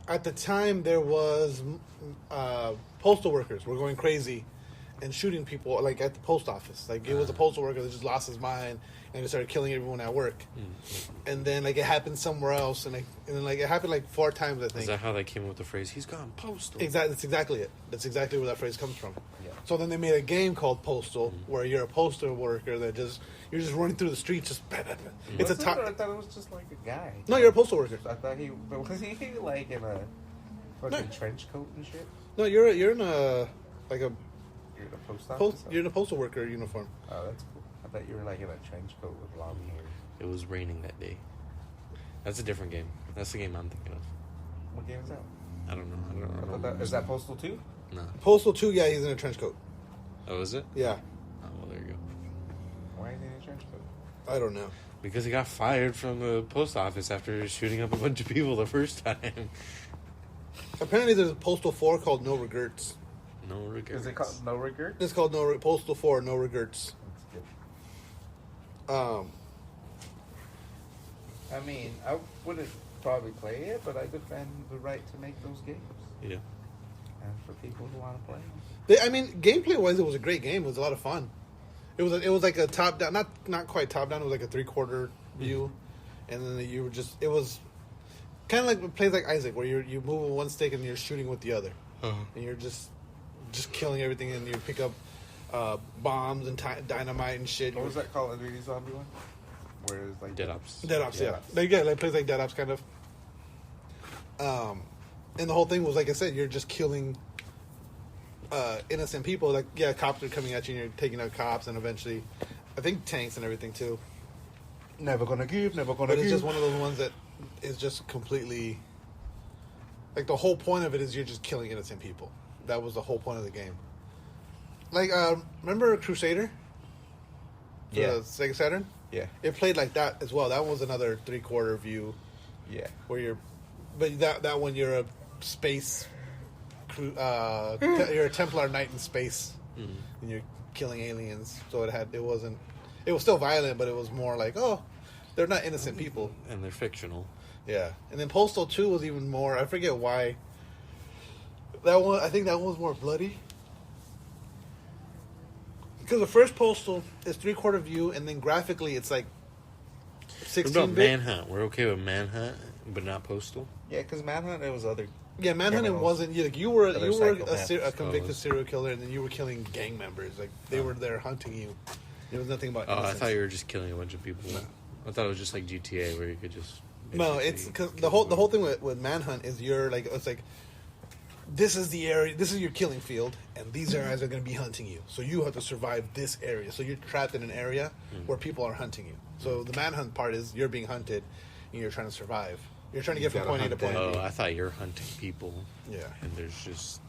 D: at the time there was postal workers were going crazy and shooting people like at the post office. Like it was a postal worker that just lost his mind and he started killing everyone at work. And then like it happened somewhere else, and then like it happened like 4 times I think.
B: Is that how they came up with the phrase? He's gone postal.
D: Exactly, that's exactly it. That's exactly where that phrase comes from.
C: Yeah.
D: So then they made a game called Postal, where you're a postal worker that you're just running through the streets, just. It's a
C: I thought it was just like a guy.
D: No, you're a postal worker.
C: I thought was he like in a fucking trench coat and shit?
D: No, you're in a like a
C: You're in a post office.
D: you're in a postal worker uniform.
C: Oh, that's cool. I thought you were like in a trench coat with long hair.
B: It was raining that day. That's a different game. That's the game I'm thinking of.
C: What game is that?
B: I don't know.
C: Is that Postal 2?
B: No.
D: Postal 2, yeah, he's in a trench coat.
B: Oh, is it?
D: Yeah,
B: Oh, well, there you go.
C: Why is he in a trench coat?
D: I don't know.
B: Because he got fired from the post office after shooting up a bunch of people the first time.
D: Apparently, there's a Postal 4 called No Regrets.
B: No regrets.
C: Is it called No Regret?
D: It's called Postal 4 No Regrets.
C: That's good. I mean, I wouldn't probably play it, but I defend the right to make those games.
B: Yeah.
C: And for people who want to play them.
D: I mean, gameplay wise, it was a great game. It was a lot of fun. It was like a top down, not quite top down. It was like a 3/4 view, and then you were just. It was kind of like plays like Isaac, where you move with one stick and you're shooting with the other, and you're just killing everything, and you pick up bombs and dynamite and shit.
C: What was that Call of Duty zombie one? Where it's like
B: Dead Ops.
D: Dead Ops, yeah. Like plays like Dead Ops, kind of. And the whole thing was, like I said, you're just killing innocent people. Like, yeah, cops are coming at you and you're taking out cops, and eventually, I think tanks and everything too.
C: never gonna give.
D: But it's just one of those ones that is just completely... Like, the whole point of it is you're just killing innocent people. That was the whole point of the game. Like, remember Crusader?
C: Yeah.
D: The Sega Saturn?
C: Yeah.
D: It played like that as well. That was another 3/4 view.
C: Yeah.
D: Where you're... But that one, you're a space... you're a Templar knight in space.
B: Mm-hmm.
D: And you're killing aliens. So it wasn't... It was still violent, but it was more like, oh, they're not innocent people.
B: And they're fictional.
D: Yeah. And then Postal 2 was even more... I forget why. That one... I think that one was more bloody. Because the first Postal is 3/4 view, and then graphically it's like 16-bit.
B: What about Manhunt? We're okay with Manhunt, but not Postal?
C: Yeah, because Manhunt, it was other...
D: Yeah, Manhunt
C: criminals.
D: wasn't... You were
C: Other
D: a convicted
B: psychopaths.
D: serial killer, and then you were killing gang members. Like, they were there hunting you. There was nothing about
B: Oh, I
D: innocence.
B: thought you were just killing a bunch of people.
D: No.
B: I thought it was just like GTA where you could just...
D: No, it's... Cause the whole thing with Manhunt is you're like... It's like... This is the area... This is your killing field, and these areas are going to be hunting you. So you have to survive this area. So you're trapped in an area where people are hunting you. So the Manhunt part is you're being hunted, and you're trying to survive. You're trying to get from point A to point B.
B: Oh, I thought you were hunting people.
D: Yeah.
B: And there's just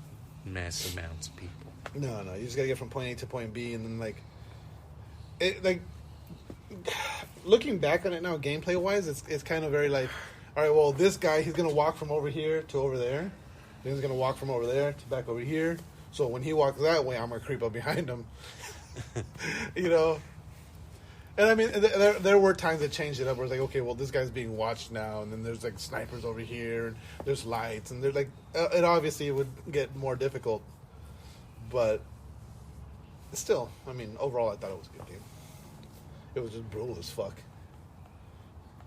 B: mass amounts of people.
D: No, you just gotta get from point A to point B, and then like, looking back on it now, gameplay wise, it's kind of very like, all right, well, this guy, he's gonna walk from over here to over there, then he's gonna walk from over there to back over here. So when he walks that way, I'm gonna creep up behind him, you know. And I mean, there were times that changed it up where it's like, okay, well, this guy's being watched now, and then there's like snipers over here, and there's lights, and there's like, it obviously would get more difficult, but still, I mean, overall, I thought it was a good game. It was just brutal as fuck.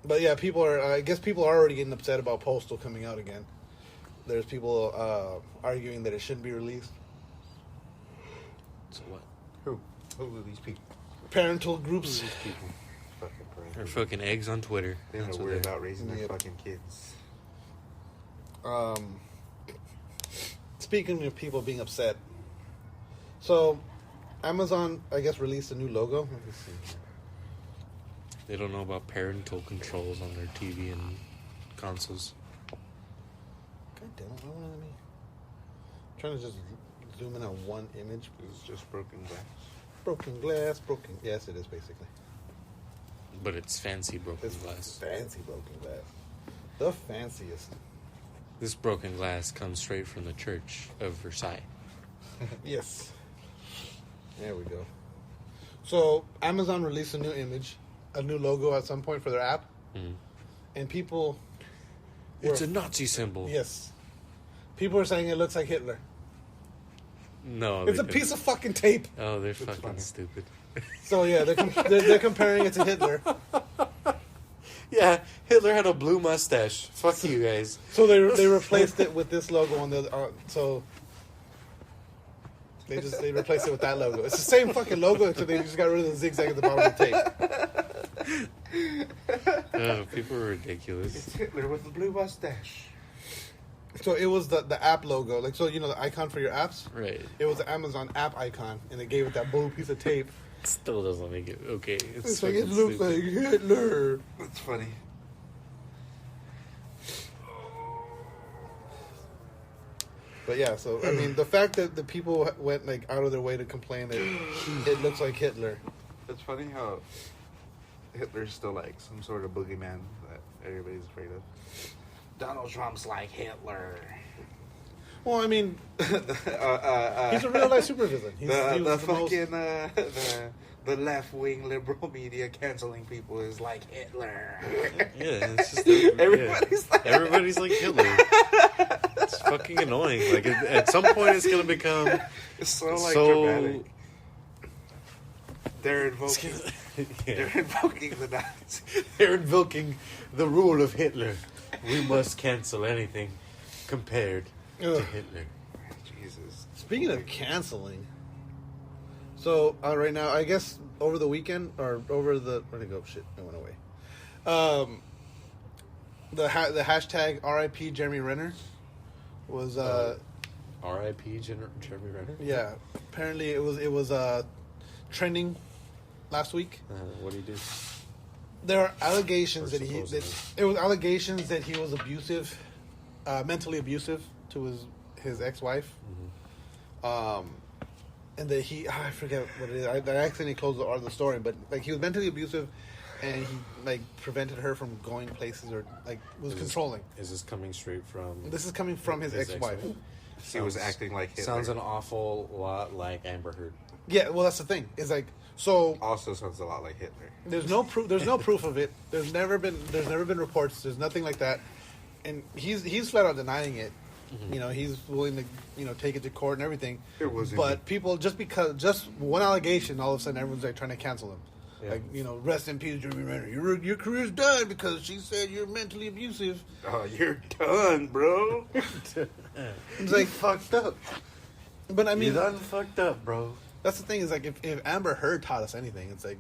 D: But yeah, I guess people are already getting upset about Postal coming out again. There's people arguing that it shouldn't be released.
B: So what?
C: Who are these people?
D: Parental groups.
B: These people.
C: Fucking crazy.
B: They're fucking eggs on Twitter.
C: They don't
B: That's
C: know
B: what
C: worry
B: they are.
C: about raising their
D: Yep.
C: fucking kids.
D: Speaking of people being upset, so Amazon, I guess, released a new logo. Let me see here.
B: They don't know about parental controls on their TV and consoles.
D: God damn it! Why won't it let me? I'm trying to just zoom in on one image.
C: It's just broken glass.
D: Broken glass, broken. Yes, it is basically.
B: But it's fancy broken
D: It's
B: glass.
D: fancy broken glass. The fanciest.
B: This broken glass comes straight from the Church of Versailles.
D: Yes. There we go. So Amazon released a new image, a new logo at some point for their app, and people.
B: It's a Nazi symbol.
D: Yes. People are saying it looks like Hitler.
B: No.
D: It's a piece of fucking tape.
B: Oh, they're fucking
C: funny.
B: stupid.
D: So yeah, they're comparing it to Hitler.
B: Yeah, Hitler had a blue mustache. Fuck you guys.
D: So they replaced it with this logo on the so they replaced it with that logo. It's the same fucking logo, except they just got rid of the zigzag at the bottom of the tape.
B: Oh, people are ridiculous.
C: It's Hitler with the blue mustache.
D: So it was the app logo, like, so you know the icon for your apps.
B: Right.
D: It was the Amazon app icon, and they gave it that blue piece of tape.
B: Still doesn't make it okay.
D: It's like, it
B: fucking
D: looks
B: stupid.
D: like Hitler.
C: That's funny.
D: But yeah, so I mean, the fact that the people went like out of their way to complain that it looks like Hitler.
C: It's funny how Hitler's still like some sort of boogeyman that everybody's afraid of. Donald Trump's like Hitler.
D: Well, I mean, he's a real life supervillain. He was
C: the
D: the most-
C: fucking the left-wing liberal media canceling people is like Hitler.
B: Yeah, it's just
C: Everybody's
B: like Hitler. It's fucking annoying. Like at some point, it's gonna become
C: It's so like
B: so.
C: dramatic. They're invoking. They're invoking the Nazis.
B: They're invoking the rule of Hitler. We must cancel anything compared to Hitler.
C: Jesus.
D: Speaking of canceling, so right now, I guess over the weekend or over the where'd it go? Shit, it went away. The hashtag RIP Jeremy Renner was
B: R.I.P. Jeremy Renner.
D: yeah. Apparently, it was trending last week.
B: What do you do?
D: There are allegations
B: Or
D: that
B: supposedly.
D: it was allegations that he was abusive, mentally abusive to his ex-wife. And that I forget what it is. I accidentally closed the story, but like he was mentally abusive, and he like prevented her from going places or like was controlling.
B: Is this coming straight from?
D: This is coming from his ex-wife.
C: He was acting like Hitler.
B: Sounds an awful lot like Amber Heard.
D: Yeah, well, that's the thing. It's like so.
C: Also sounds a lot like Hitler.
D: There's no proof. There's no proof of it. There's never been reports. There's nothing like that, and he's flat out denying it. You know, he's willing to take it to court and everything.
C: It wasn't.
D: But people just one allegation, all of a sudden everyone's like trying to cancel him.
B: Yeah.
D: Like, rest in peace, Jeremy Renner. Your career's done because she said you're mentally abusive.
C: Oh, you're done, bro.
D: It's like
C: fucked up.
D: But I mean,
B: You done fucked up, bro.
D: that's the thing is like if Amber Heard taught us anything, it's like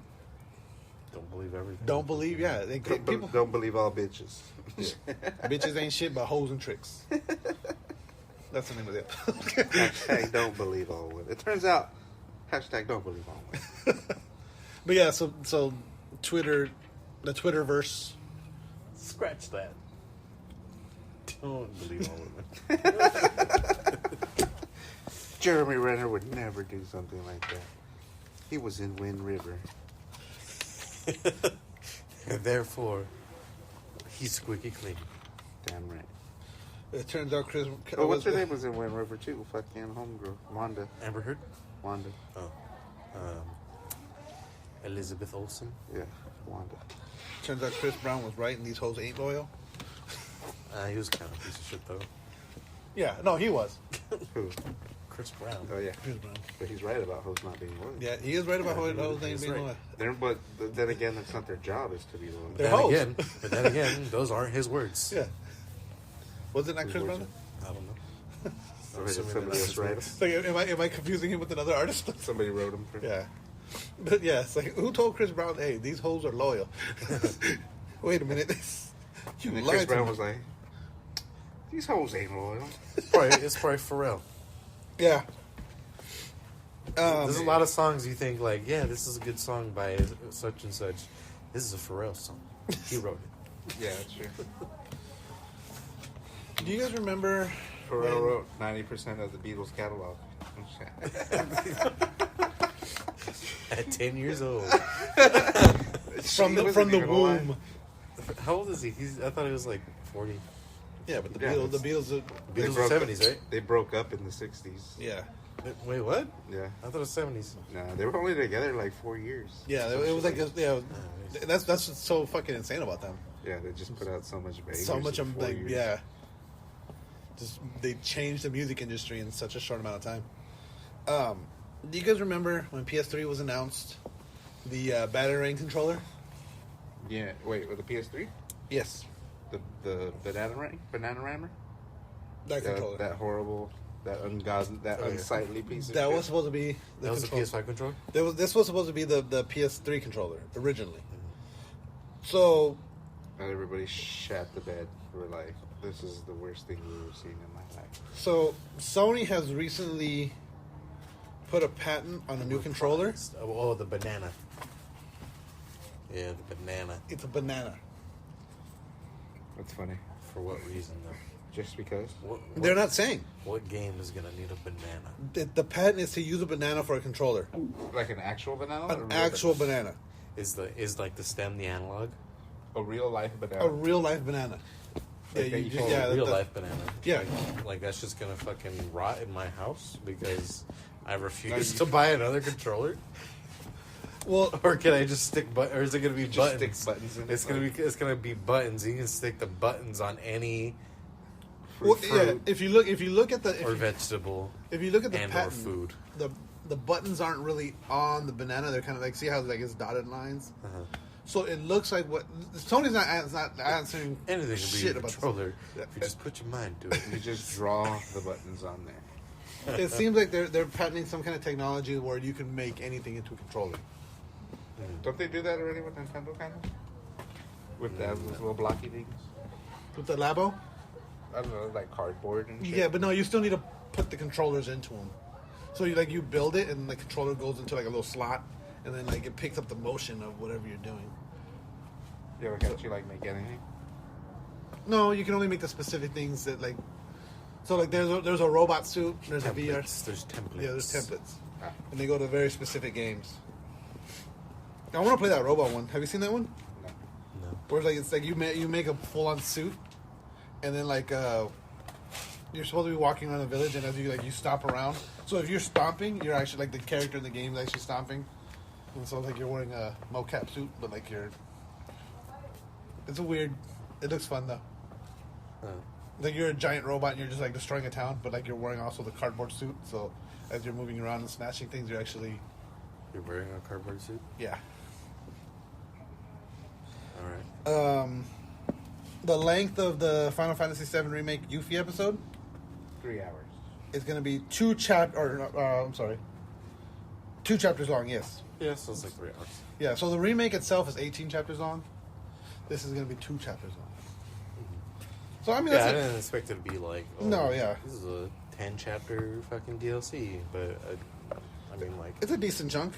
B: Don't believe everything.
D: don't believe. Yeah, people
C: Don't believe all bitches.
D: bitches ain't shit but hoes and tricks. That's the name of it.
C: Hashtag don't believe all women. It turns out, hashtag don't believe all women.
D: But yeah, so Twitter, the Twitterverse.
B: Scratch that. Don't believe all of it.
C: Jeremy Renner would never do something like that. He was in Wind River.
B: And therefore, he's squeaky clean.
C: Damn right.
D: It turns out Chris.
C: Oh, what's her name was in Wind River too? Fucking homegirl. Wanda.
B: Amber Heard?
C: Wanda.
B: Oh. Elizabeth Olsen?
C: Yeah, Wanda.
D: Turns out Chris Brown was right, and these hoes ain't loyal.
B: He was kind of a piece of shit, though.
D: Yeah, no, he was.
C: Who?
B: Chris Brown.
C: Oh, yeah.
D: Chris Brown.
C: But he's right about hoes not being loyal.
D: Yeah, he is right about hoes ain't
B: he's
D: being
B: right.
D: loyal.
C: But then again, that's not their job, is to be loyal.
D: They're hoes.
B: Then again, those aren't his words.
D: Yeah. Was it not
C: Whose
D: Chris
C: words
D: Brown?
B: I don't know.
C: Or is it
B: Assuming
C: somebody
B: that's
C: else write
B: his
C: them?
D: Like, am I confusing him with another artist?
C: Somebody wrote them for
D: Yeah. But yeah, it's like, who told Chris Brown, hey, these hoes are loyal? Wait a minute. You
C: And then
D: lied
C: Chris
D: to
C: Brown
D: me.
C: was like, these hoes ain't loyal.
B: It's probably Pharrell.
D: Yeah.
B: There's a lot of songs you think, like, yeah, this is a good song by such and such. This is a Pharrell song. He wrote it.
C: Yeah, that's true.
D: Do you guys remember
C: Pharrell wrote 90% of the Beatles catalog.
B: At 10 years old.
D: from the womb?
B: How old is he? I thought he was like 40.
D: Yeah, but the
C: Yeah,
D: Beatles,
B: Beatles
C: They
B: are
C: broke
B: 70s,
C: up,
B: right?
C: They broke up in the 60s.
D: yeah,
B: Wait, what?
C: Yeah.
B: I thought it was 70s.
C: No, they were only together like 4 years.
D: yeah. It was like that's what's so fucking insane about them.
C: Yeah, they just put out so much bangers.
D: So much
C: in
D: of
C: 4
D: like
C: years.
D: yeah. Just they changed the music industry in such a short amount of time. Do you guys remember when PS3 was announced? The Batarang controller.
C: Yeah. Wait, with the PS3,
D: Yes,
C: the banana rammer,
D: that controller.
C: that horrible, that ungodly, that
B: Oh, yeah.
C: unsightly piece of
D: That
C: shit.
D: was supposed to be the
B: That was a
D: controller.
B: PS5 controller?
D: This was supposed to be the PS3 controller originally. So
C: And everybody shat the bed. They were like, "This is the worst thing we've ever seen in my life."
D: Sony has recently put a patent on a new controller.
B: Oh, the banana. Yeah, the banana.
D: It's a banana.
C: That's funny.
B: For what reason, though?
C: Just because.
D: They're not saying.
B: What game is going to need a banana?
D: The patent is to use a banana for a controller.
C: Like an actual banana? Or a
D: An
C: real
D: actual banana.
B: Is like the stem the analog?
C: A real life banana.
D: A real life banana. Yeah,
C: Okay,
D: you
C: you
D: just,
C: call
D: yeah,
B: Real
D: the-
B: life banana.
D: Yeah.
B: Like that's just going to fucking rot in my house because I refuse to buy another controller?
D: Well,
B: Or can I just stick or is it gonna be
C: Just
B: buttons?
C: stick buttons in
B: It's
C: it,
B: gonna
C: like-
B: be buttons. You can stick the buttons on any
D: well,
B: fruit
D: yeah. If you look at the
B: or vegetable
D: if you look at the
B: and
D: patent,
B: or food.
D: the buttons aren't really on the banana. They're kind of like, see how like it's dotted lines.
B: Uh-huh.
D: So it looks like what Tony's not answering
B: Anything can be
D: shit
B: a
D: about
B: controller
D: this.
B: if you just put your mind to it.
C: You just draw the buttons on there.
D: It seems like they're patenting some kind of technology where you can make anything into a controller.
C: Don't they do that already with Nintendo, kind of? With those little blocky things?
D: With the Labo?
C: I don't know, like cardboard and shit.
D: Yeah, but no, you still need to put the controllers into them. So you build it, and the controller goes into like a little slot, and then like it picks up the motion of whatever you're doing.
C: You ever catch you like make anything?
D: No, you can only make the specific things that like. So like there's a robot suit, there's a VR.
B: Templates. There's templates.
D: Yeah, there's templates,
C: Ah.
D: and they go to very specific games. I want to play that robot one. Have you seen that one?
C: No.
B: No.
D: Where it's like you make a full on suit, and then like you're supposed to be walking around the village, and as you stomp around. So if you're stomping, you're actually like the character in the game is actually stomping, and so like you're wearing a mocap suit, but like you're. It's a weird. It looks fun though. Like you're a giant robot and you're just like destroying a town, but like you're wearing also the cardboard suit. So as you're moving around and smashing things, you're actually
B: You're wearing a cardboard suit?
D: yeah.
B: Alright.
D: The length of the Final Fantasy VII Remake Yuffie episode
C: 3 hours.
D: is going to be 2 chapters long. Yes.
B: Yeah, so it's like 3 hours.
D: Yeah. So the remake itself is 18 chapters long. This is going to be 2 chapters long. So I mean,
B: Yeah, I
D: that's
B: didn't expect it to be like,
D: No, yeah.
B: this is a 10-chapter fucking DLC, but I mean, like,
D: it's a decent chunk.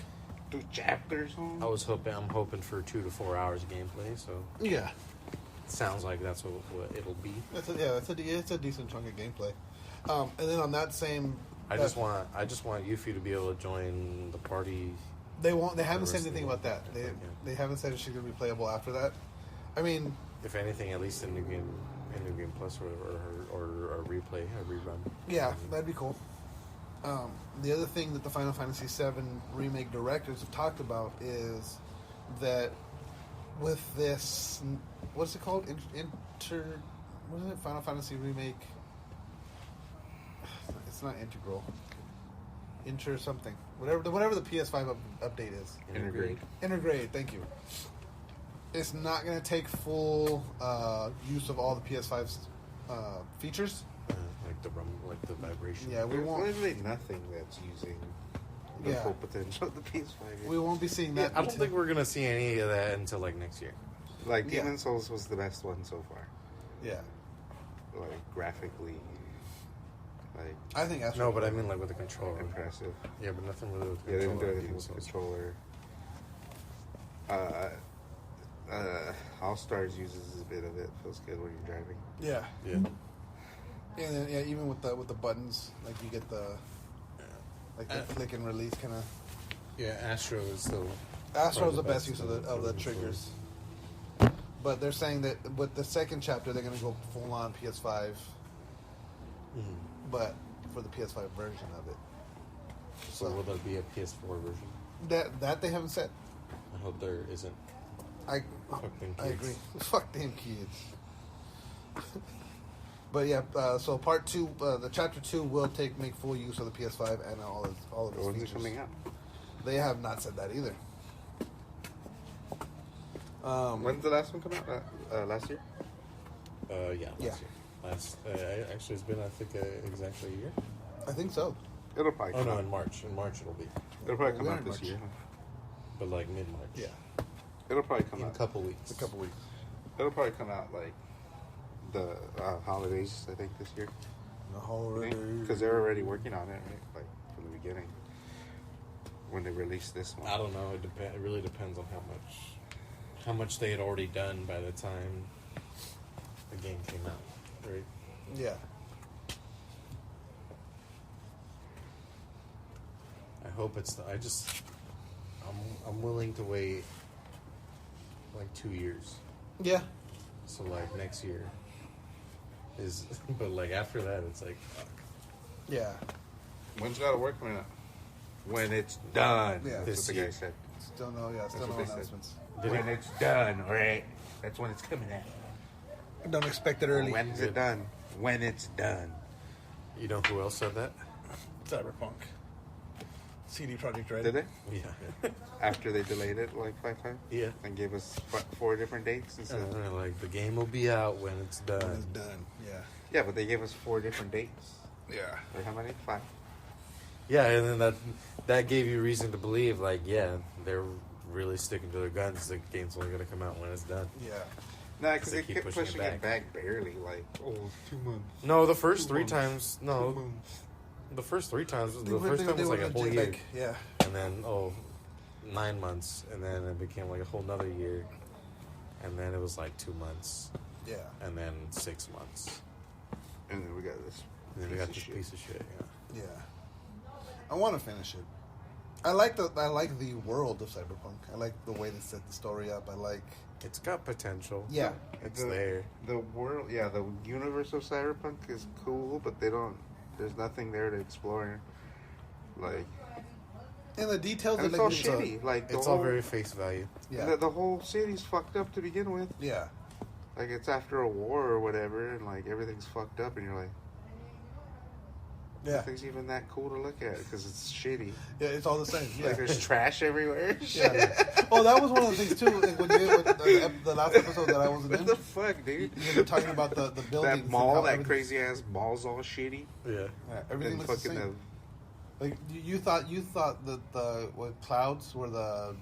C: 2 chapters on?
B: I'm hoping for 2 to 4 hours of gameplay, so
D: Yeah.
B: it sounds like that's what it'll be.
D: It's a decent chunk of gameplay. And then on that same,
B: I just want Yuffie to be able to join the party.
D: they haven't said
B: rest of
D: anything
B: the-
D: about that.
B: Yeah.
D: They haven't said if she's going to be playable after that. I mean,
B: If anything, at least in New Game Plus or a replay, a rerun.
D: yeah, that'd be cool. The other thing that the Final Fantasy VII Remake directors have talked about is that with this, what's it called? What is it? Final Fantasy Remake. It's not integral. Something. Whatever the PS5 update is. Intergrade. Thank you. It's not going to take full use of all the PS5's features.
B: Like the vibration.
D: Yeah, we
C: There's
D: won't.
C: literally nothing that's using the
D: Yeah.
C: full potential of the PS5.
D: We won't be seeing
B: Yeah,
D: that.
B: I don't think we're gonna see any of that until like next year.
C: Like,
D: Yeah.
C: Demon Souls was the best one so far.
D: Yeah,
C: Like, graphically, like,
D: I think Astro.
B: No, but I mean like with the controller.
C: impressive.
B: Yeah, but nothing really with the
C: Yeah, they didn't do
B: controller.
C: anything with the controller. All Stars uses a bit of it. Feels good when you're driving.
D: Yeah,
B: Yeah.
D: and then, yeah, even with the buttons, like you get the flick and release kind of.
B: Yeah, Astro is still.
D: Astro's the
B: Probably
D: best use of the
B: controller.
D: triggers. But they're saying that with the second chapter, they're going to go full on PS5, but for the PS5 version of it.
B: So will there be a PS4 version?
D: That they haven't said.
B: I hope there isn't.
D: I
B: them
D: I
B: kids.
D: agree. Fuck them kids. But yeah, so part 2, the chapter 2 will make full use of the PS5 and all of its
C: When's
D: features.
C: it coming out?
D: They have not said that either.
C: When's the last one come out? Last year?
B: Yeah.
D: Yeah.
B: Last actually, it's been I think exactly a year.
D: I think so.
C: It'll probably
B: Oh
C: come
B: no,
C: out.
B: in March. In March it'll be,
C: It'll probably come
D: We are
C: out
D: in
C: this
D: March.
C: year.
B: but like mid March.
D: Yeah,
C: It'll probably come
B: In a
C: out.
B: couple weeks.
D: a couple weeks.
C: It'll probably come out like the holidays, I think, this year.
D: The holidays.
C: Because they're already working on it, right? Like, from the beginning. When they release this one.
B: I don't know. It really depends on how much they had already done by the time the game came out, right?
D: Yeah.
B: I hope it's. I'm willing to wait like 2 years.
D: Yeah.
B: So like next year is, but like after that, it's like fuck.
D: Yeah.
C: When's God of War coming out? When it's done.
D: Yeah.
C: That's
B: This
C: what the
B: year.
C: guy said.
D: Still no, still no
C: what they said.
D: announcements.
C: When it's done, right? That's when it's coming out.
D: Don't expect it early.
C: When's it done? When it's done.
B: You know who else said that?
D: Cyberpunk. CD Projekt Red.
C: Did they?
B: Yeah.
C: After they delayed it like 5 times?
B: Yeah.
C: And gave us 4 different dates instead of...
B: Like, the game will be out when it's done.
D: When it's done. Yeah.
C: Yeah, but they gave us 4 different dates.
D: Yeah.
C: Or how many? 5?
B: Yeah, and then that gave you reason to believe, like, yeah, they're really sticking to their guns. The game's only going to come out when it's done.
D: Yeah.
C: Nah, because
B: They
C: they
B: keep
C: kept
B: pushing
C: pushing
B: it
C: it back barely. Like, 2 months.
B: No, the first
C: 2
B: 3
C: months.
B: times,
C: 2
B: no.
C: months.
B: The first 3 times,
D: They
B: the first time was like a
D: legit,
B: whole year.
D: like, yeah.
B: And then, 9 months. And then it became like a whole nother year. And then it was like 2 months.
D: Yeah.
B: And then 6 months.
C: And then we got this.
B: And then we got this piece of shit, yeah.
D: Yeah. I want to finish it. I like the world of Cyberpunk. I like the way they set the story up. I like...
B: It's got potential.
D: Yeah.
B: It's there.
C: The world, the universe of Cyberpunk is cool, but there's nothing there to explore. Like...
D: And the details...
C: And
D: of
C: it's all shitty.
B: It's all very face value.
D: Yeah.
C: The whole city's fucked up to begin with.
D: Yeah.
C: Like, it's after a war or whatever, and, like, everything's fucked up, and you're like...
D: Yeah.
C: Nothing's even that cool to look at, because it's shitty.
D: Yeah, it's all the same. Yeah.
C: Like, there's trash everywhere.
D: Yeah. Oh, that was one of the things, too. Like when you with the last episode that I wasn't
C: What
D: in.
C: the fuck, dude?
D: You were talking about the buildings.
C: That mall,
D: and how
C: that
D: everything-
C: crazy-ass mall's all shitty.
B: Yeah.
D: Yeah, everything
C: And
D: looks the
C: fucking
D: same. Like you thought that the clouds were the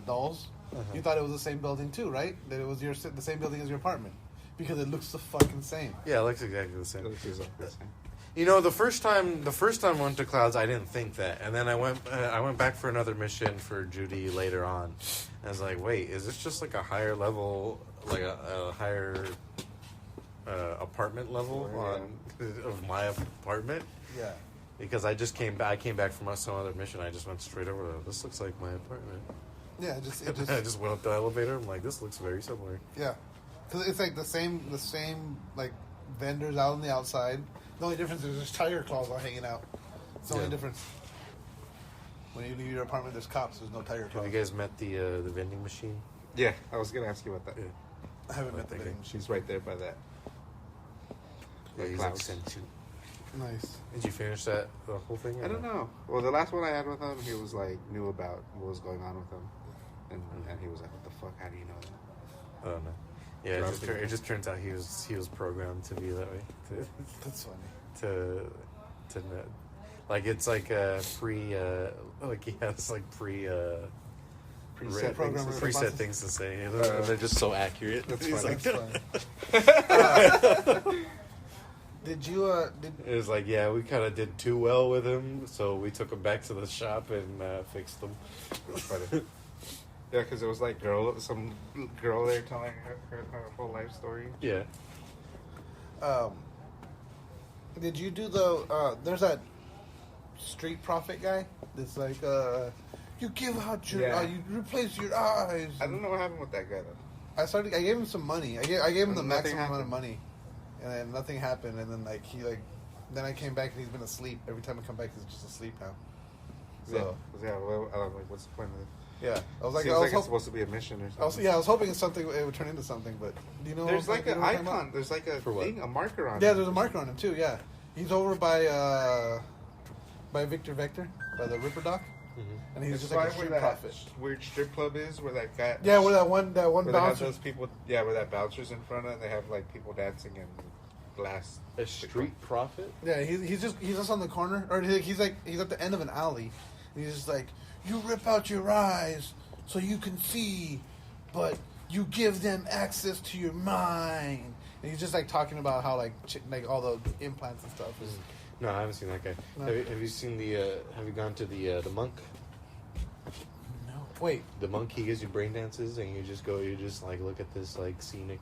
D: dolls. You thought it was the same building too, right? That it was the same building as your apartment because it looks the fucking same.
B: Yeah, it looks exactly the same.
C: It looks exactly the same.
B: You know, the first time I went to Clouds, I didn't think that, and then I went back for another mission for Judy later on. And I was like, wait, is this just like a higher level, like a higher apartment level of my apartment?
D: Yeah.
B: Because I came back from some other mission. I just went straight over. This looks like my apartment.
D: Yeah,
B: I just went up the elevator. I'm like, this looks very similar.
D: yeah, because it's like the same like vendors out on the outside. The only difference is there's tire claws all hanging out. It's the only difference. When you leave your apartment, there's cops. There's no tire
B: Have
D: claws.
B: you guys met the vending machine?
C: Yeah, I was gonna ask you about that.
B: Yeah.
D: I haven't met the
B: Okay.
D: vending machine.
C: She's right there by that.
B: Yeah, he's
C: Clouds.
B: like sentient.
D: Nice.
B: Did you finish the whole thing? or
C: I don't
B: no?
C: know. Well, the last one I had with him, he was like knew about what was going on with him, and he was like, "What the fuck? How do you know that?"
B: Oh no. Yeah, it just turns out he was programmed to be that way.
D: That's funny.
B: To know. Like it's like a like he has like
C: Preset
B: preset things to say. And they're just so accurate.
C: That's
B: He's
C: funny.
B: like,
D: That's funny. Did you
B: it was like, yeah, we kind of did too well with him, so we took him back to the shop and fixed him.
C: That's funny. Yeah, because it was like some girl there telling her whole life story.
B: Yeah.
D: Did you do there's that street prophet guy that's like you give out your you replace your eyes.
C: I don't know what happened with that guy though.
D: I gave him some money. I gave him the
C: Nothing
D: maximum amount of
C: happened.
D: money, and then nothing happened. And then then I came back and he's been asleep. Every time I come back, he's just asleep now. So
C: Well, I was like, what's the point of this?
D: yeah, I was like,
C: Seems like it's supposed to be a mission or something.
D: I was hoping it's something. It would turn into something, but do you know?
C: There's like
D: you
C: an
D: know what I'm talking
C: icon.
D: about?
C: There's like a
B: For what?
C: thing, a marker on.
D: Yeah,
C: it.
D: there's a marker on him too. Yeah, he's over by Victor Vector, by the Ripper Dock, and he's
C: It's
D: just like a
C: right
D: street
C: where that
D: prophet.
C: weird strip club is, where that guy.
D: Yeah, where that one
C: Where they have
D: bouncer.
C: those people. Yeah, where that bouncer's in front of, and they have like people dancing and glass.
B: A street prophet?
D: Yeah, he's just on the corner, or he's at the end of an alley, and he's just like, you rip out your eyes so you can see, but you give them access to your mind. And he's just like talking about how like all the implants and stuff is.
B: No, I haven't seen that guy.
D: No.
B: Have you seen have you gone to the monk?
D: No, wait.
B: The monk, he gives you brain dances, and you just like look at this like scenic.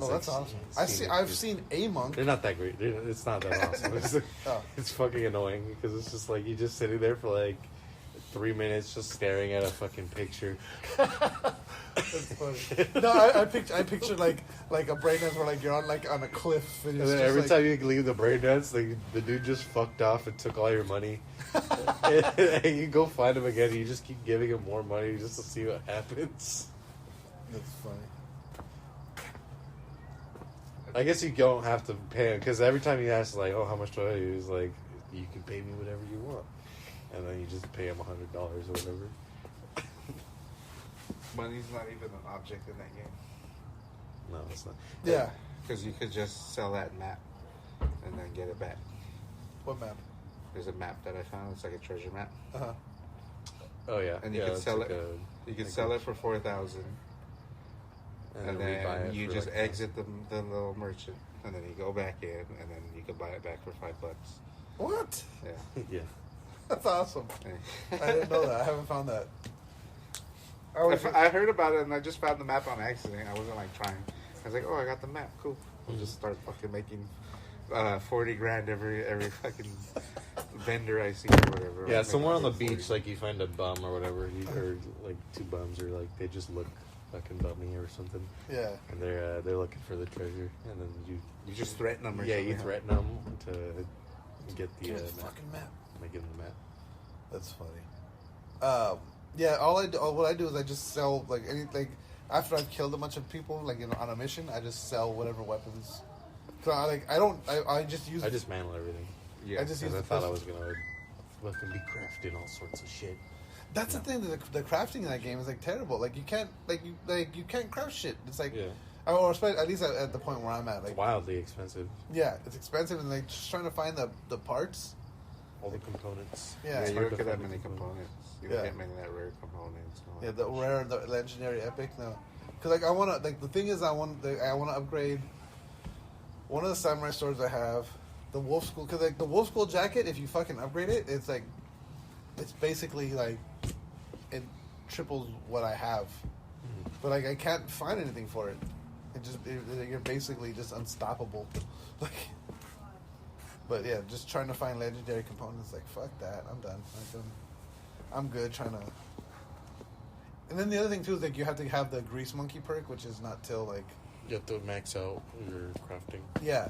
D: Oh,
B: like,
D: that's awesome.
B: scenic-
D: I've seen a monk.
B: They're not that great. It's not that awesome.
D: Oh.
B: It's fucking annoying because it's just like you just sitting there for like 3 minutes just staring at a fucking picture.
D: That's funny. No, I picture like a brain dance where like you're on like on a cliff and,
B: And then every time you leave the brain dance, like the dude just fucked off and took all your money. And you go find him again. And you just keep giving him more money just to see what happens.
D: That's funny.
B: I guess you don't have to pay him because every time he asks, like, "Oh, how much do I owe you?" He's like, "You can pay me whatever you want," and then you just pay him $100 or whatever.
C: Money's not even an object in that game.
B: No, it's not.
D: Yeah.
C: Because you could just sell that map and then get it back.
D: What map?
C: There's a map that I found. It's like a treasure map.
D: Uh-huh.
B: Oh yeah,
C: And you
B: yeah,
C: could
B: it's
C: sell
B: like
C: it. You could sell it for 4,000, and
B: we buy
C: then
B: it
C: you
B: for
C: just
B: like
C: exit the little merchant, and then you go back in, and then you could buy it back for $5.
D: What?
C: Yeah.
B: yeah.
D: That's awesome. I didn't know that. I haven't found that.
C: I heard about it, and I just found the map on accident. I wasn't like trying. I was like, "Oh, I got the map. Cool." I'll just start fucking making 40 grand every fucking vendor I see or whatever.
B: Yeah,
C: I'll
B: somewhere on
C: make
B: the
C: 40.
B: beach, like you find a bum or whatever, or like two bums, or like they just look fucking bummy or something,
D: Yeah.
B: and they're looking for the treasure, and then
C: You just threaten them. Or
B: you
C: something.
B: threaten them to get the
D: Give me the
B: map.
D: fucking map.
B: Like give them the map.
D: That's funny. Yeah. What I do is I just sell like after I've killed a bunch of people like on a mission, I just sell whatever weapons. So I just use.
B: I just mantle everything.
C: Yeah.
D: I just use
B: Because I
D: the
B: thought I
D: pistol.
B: was gonna fucking be crafting all sorts of shit.
D: That's the thing. The crafting in that game is like terrible. Like you can't you can't craft shit. It's like,
B: Yeah.
D: or at least at the point where I'm at. Like,
B: It's wildly expensive.
D: yeah, it's expensive and like just trying to find the parts.
B: All the components.
D: Yeah.
C: Yeah,
B: It's
C: you
B: hard
C: don't
B: to
C: get that
B: find
C: many
B: the
C: components. You
D: Yeah.
C: don't get many of that rare components. No.
D: Yeah, the rare, the legendary, epic. No, because like I want to like the thing is I want to upgrade one of the samurai swords I have, the wolf school. Because like the wolf school jacket, if you fucking upgrade it, it's like it's basically like it triples what I have. But like I can't find anything for it. You're basically just unstoppable. Like, but yeah, just trying to find legendary components. Like fuck that, I'm done. I'm good trying to. And then the other thing too is like you have to have the grease monkey perk, which is not till like
B: You have to max out your crafting.
D: yeah,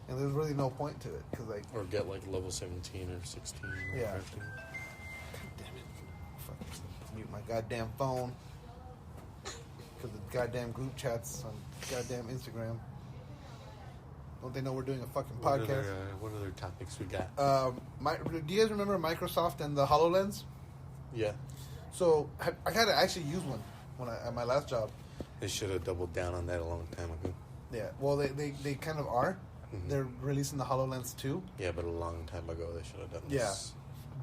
D: and there's really no point to it because like
B: Or get like level 17 or 16.
D: Yeah.
B: Crafting.
D: damn it, fucking mute my goddamn phone because the goddamn group chats on goddamn Instagram. Don't they know we're doing a fucking podcast?
B: What other topics we got?
D: Do you guys remember Microsoft and the HoloLens?
B: Yeah.
D: So I had to actually use one at my last job.
B: They should have doubled down on that a long time ago.
D: Yeah, well they kind of are.
B: Mhm.
D: They're releasing the HoloLens 2.
B: Yeah, but a long time ago they should have done
D: Yeah.
B: this.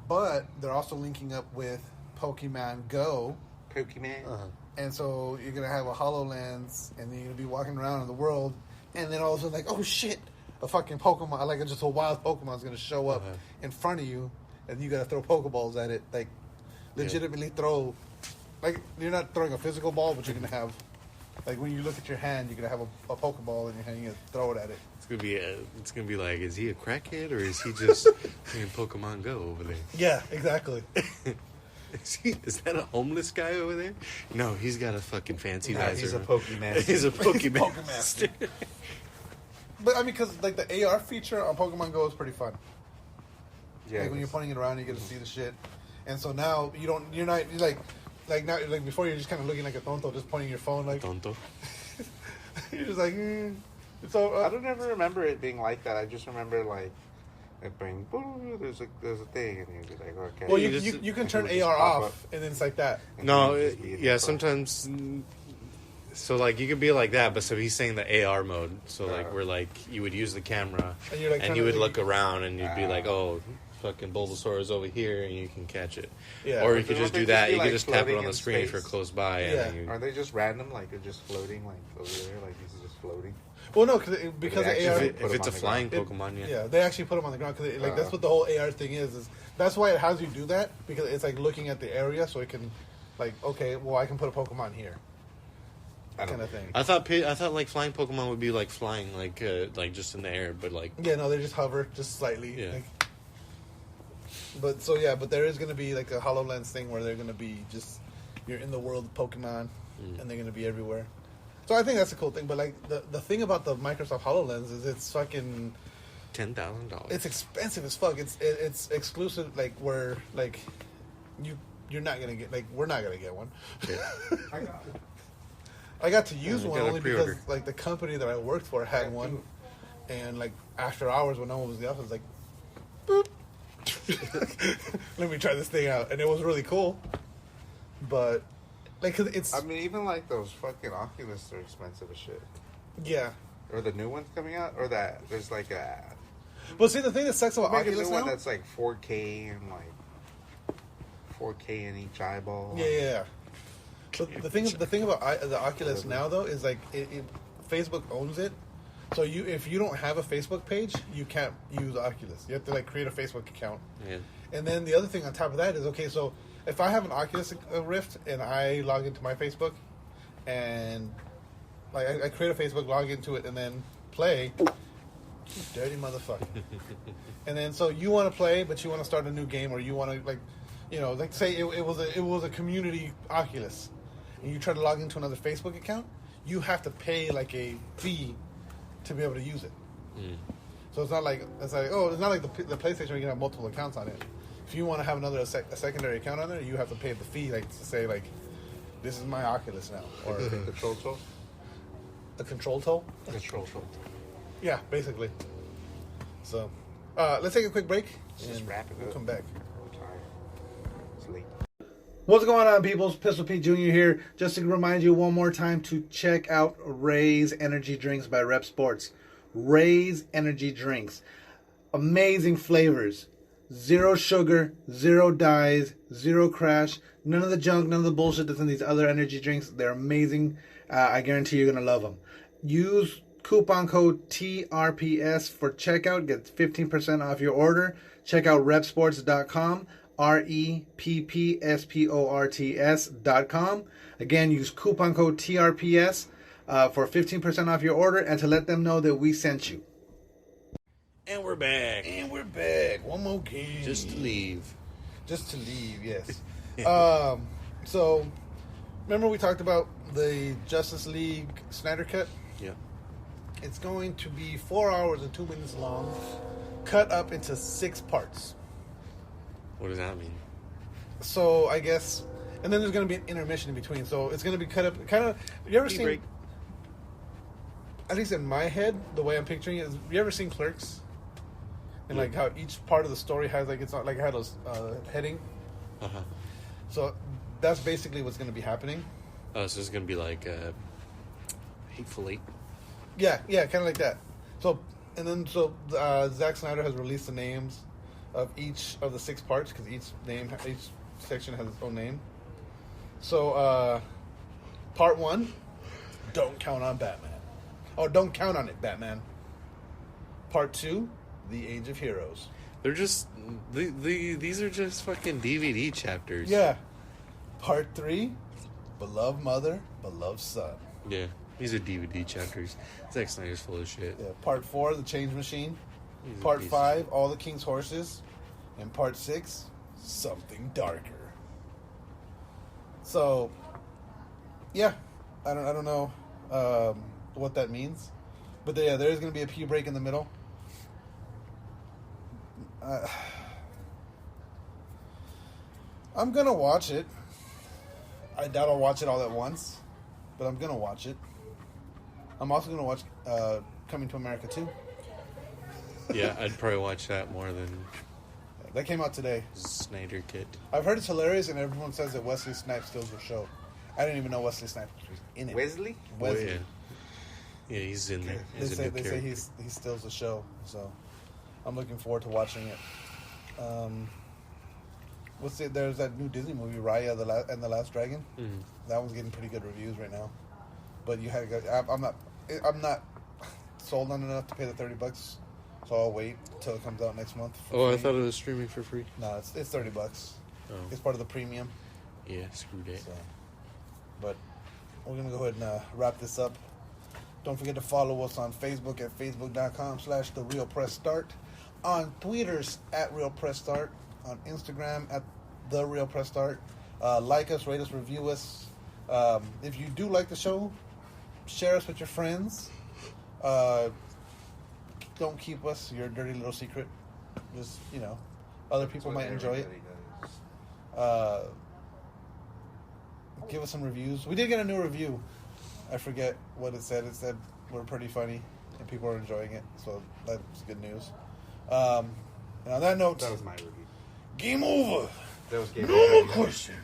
D: But they're also linking up with Pokemon Go.
C: Pokemon.
B: Uh-huh.
D: And so you're going to have a HoloLens and then you're going to be walking around in the world and then all of a sudden like, oh shit, a fucking Pokemon, like just a wild Pokemon is going to show up
B: Uh-huh.
D: in front of you and you got to throw Pokeballs at it. Like legitimately throw, like you're not throwing a physical ball, but you're going to have, like when you look at your hand, you're going to have a Pokeball in your hand, you're going to throw it at it.
B: It's gonna be like, is he a crackhead or is he just playing Pokemon Go over there?
D: Yeah, exactly.
B: Is that a homeless guy over there? No, he's got a fucking fancy
C: Nah,
B: visor.
C: he's a Pokemon.
B: He's a Pokemon.
D: Pokemaster. But I mean, because like the AR feature on Pokemon Go is pretty fun.
C: Yeah.
D: Like when you're pointing it around, you get to see the shit. And so now you're now before you're just kind of looking like a tonto, just pointing your phone like
B: Tonto.
D: you're just like. So
C: I don't ever remember it being like that. I just remember like it being "Boo, there's a thing, and you'd be like, okay.
D: well,
B: you
D: you can turn
C: it would just
D: AR
C: pop
D: off,
C: up.
D: and then it's like that.
C: And
B: No,
C: it would just be in
B: yeah,
C: the phone.
B: sometimes. So like you could be like that, but so he's saying the AR mode. So like where like you would use the camera
D: And you're, like,
B: and
D: kinda
B: you would
D: like-
B: look around and you'd be like, oh, fucking Bulbasaur is over here and you can catch it.
D: Yeah.
B: Or you
C: But
B: could
C: don't
B: just
C: they
B: do
C: just
B: that.
C: be,
B: You could
C: like,
B: just tap it
C: floating
B: on the
C: in
B: screen if you're
C: space?
B: close by.
D: Yeah.
B: And then you,
C: Are they just random? Like they're just floating like over there? Like this is just floating?
D: Well, no, because
C: They
D: the AR.
C: actually
B: if
C: put
B: it's a
C: 'em on the
B: flying
D: ground.
B: Pokemon, yeah.
D: Yeah, they actually put them on the ground because that's what the whole AR thing is. That's why it has you do that because it's like looking at the area so it can, like, okay, well I can put a Pokemon here, kind of thing.
B: I thought like flying Pokemon would be like flying like just in the air, but like
D: Yeah, no, they just hover just slightly.
B: Yeah.
D: Like, but there is going to be like a HoloLens thing where they're going to be just you're in the world of Pokemon. and they're going to be everywhere. So I think that's a cool thing. But like the thing about the Microsoft HoloLens is it's fucking
B: $10,000.
D: It's expensive as fuck. It's exclusive. Like where like you're not gonna get like we're not gonna get one.
B: Yeah.
D: I got to use
B: Yeah,
D: one
B: gotta
D: only
B: pre-order.
D: because like the company that I worked for had one, and like after hours when no one was in the office, like, boop. Let me try this thing out, and it was really cool. But like, 'cause it's
C: I mean, even like those fucking Oculus are expensive as shit.
D: yeah.
C: Or the new ones coming out, or that there's like a
D: But see, the thing that sucks about
C: make a
D: Oculus
C: new one
D: now,
C: that's like 4K and like 4K in each eyeball.
D: yeah. But the thing about the Oculus now though is like Facebook owns it. So if you don't have a Facebook page, you can't use Oculus. You have to like create a Facebook account.
B: Yeah.
D: And then the other thing on top of that is okay. So if I have an Oculus Rift and I log into my Facebook, and like I create a Facebook, log into it, and then play. You dirty motherfucker. And then so you want to play, but you want to start a new game, or you want to like, like say it was a community Oculus, and you try to log into another Facebook account, you have to pay like a fee to be able to use it. So it's not like the PlayStation where you can have multiple accounts on it. If you want to have a secondary account on there, you have to pay the fee, like to say like, this is my Oculus now, or
C: Control tool.
D: a control tool.
C: Control tool.
D: Yeah, basically. So, let's take a quick break.
C: Just
D: and
C: wrap it
D: we'll
C: up.
D: come back.
C: I'm tired. It's late.
D: What's going on, people? Pistol Pete Jr. here. Just to remind you one more time to check out Ray's Energy Drinks by Rep Sports. Ray's Energy Drinks. Amazing flavors. Zero sugar, zero dyes, zero crash. None of the junk, none of the bullshit that's in these other energy drinks. They're amazing. I guarantee you're going to love them. Use coupon code TRPS for checkout. Get 15% off your order. Check out repsports.com. REPPSPORTS.com. Again, use coupon code TRPS for 15% off your order and to let them know that we sent you.
B: And we're back.
D: And we're back. One more game.
B: Just to leave.
D: Just to leave, yes. So, remember we talked about the Justice League Snyder Cut?
B: Yeah.
D: It's going to be 4 hours and 2 minutes long, cut up into 6 parts.
B: What does that mean?
D: So, I guess... And then there's going to be an intermission in between. So, it's going to be cut up... Kind of... You ever seen...
B: Break.
D: At least in my head, the way I'm picturing it is... You ever seen Clerks? And, like, how each part of the story has, like... It's not like it had a heading.
B: Uh-huh.
D: So, that's basically what's going to be happening.
B: Oh, so it's going to be like Hateful Eight.
D: Yeah, kind of like that. So, Zack Snyder has released the names of each of the 6 parts because each section has its own name. So, part 1, don't count on Batman. Oh, don't count on it, Batman. Part 2, The Age of Heroes.
B: They're just these are just fucking DVD chapters.
D: Yeah. Part 3, Beloved Mother, Beloved Son.
B: Yeah. These are DVD chapters. Zack Snyder's full of shit.
D: Yeah. Part 4, The Change Machine.
B: He's a
D: Part
B: piece of
D: 5, All the King's Horses. And Part 6, Something Darker. So, yeah, I don't know what that means, but there is going to be a pee break in the middle. I'm gonna watch it. I doubt I'll watch it all at once, but I'm gonna watch it. I'm also gonna watch Coming to America 2.
B: Yeah, I'd probably watch that more than
D: That came out today.
B: Snyder Kit.
D: I've heard it's hilarious, and everyone says that Wesley Snipes steals the show. I didn't even know Wesley Snipes was in it.
C: Wesley?
D: Wesley.
B: Oh, yeah. Yeah, he's in there.
D: They
B: He's a
D: say
B: new
D: they say
B: character.
D: he steals the show, so I'm looking forward to watching it. There's that new Disney movie, Raya and the Last Dragon.
B: Mhm.
D: That one's getting pretty good reviews right now. But you had to go. I'm not sold on enough to pay the $30, so I'll wait till it comes out next month.
B: Oh, I thought it was streaming for free.
D: No, it's $30.
B: Oh.
D: It's part of the premium.
B: Yeah, screw that.
D: So, but we're gonna go ahead and wrap this up. Don't forget to follow us on Facebook at facebook.com/TheRealPressStart, on Twitters at RealPressStart, on Instagram at TheRealPressStart. Like us, rate us, review us. If you do like the show, share us with your friends. Don't keep us your dirty little secret. Just, other people might enjoy it. Give us some reviews. We did get a new review. I forget what it said. It said we're pretty funny and people are enjoying it. So that's good news. And on that note,
C: That was my review.
D: game over.
C: That was game
D: No more
C: over.
D: questions.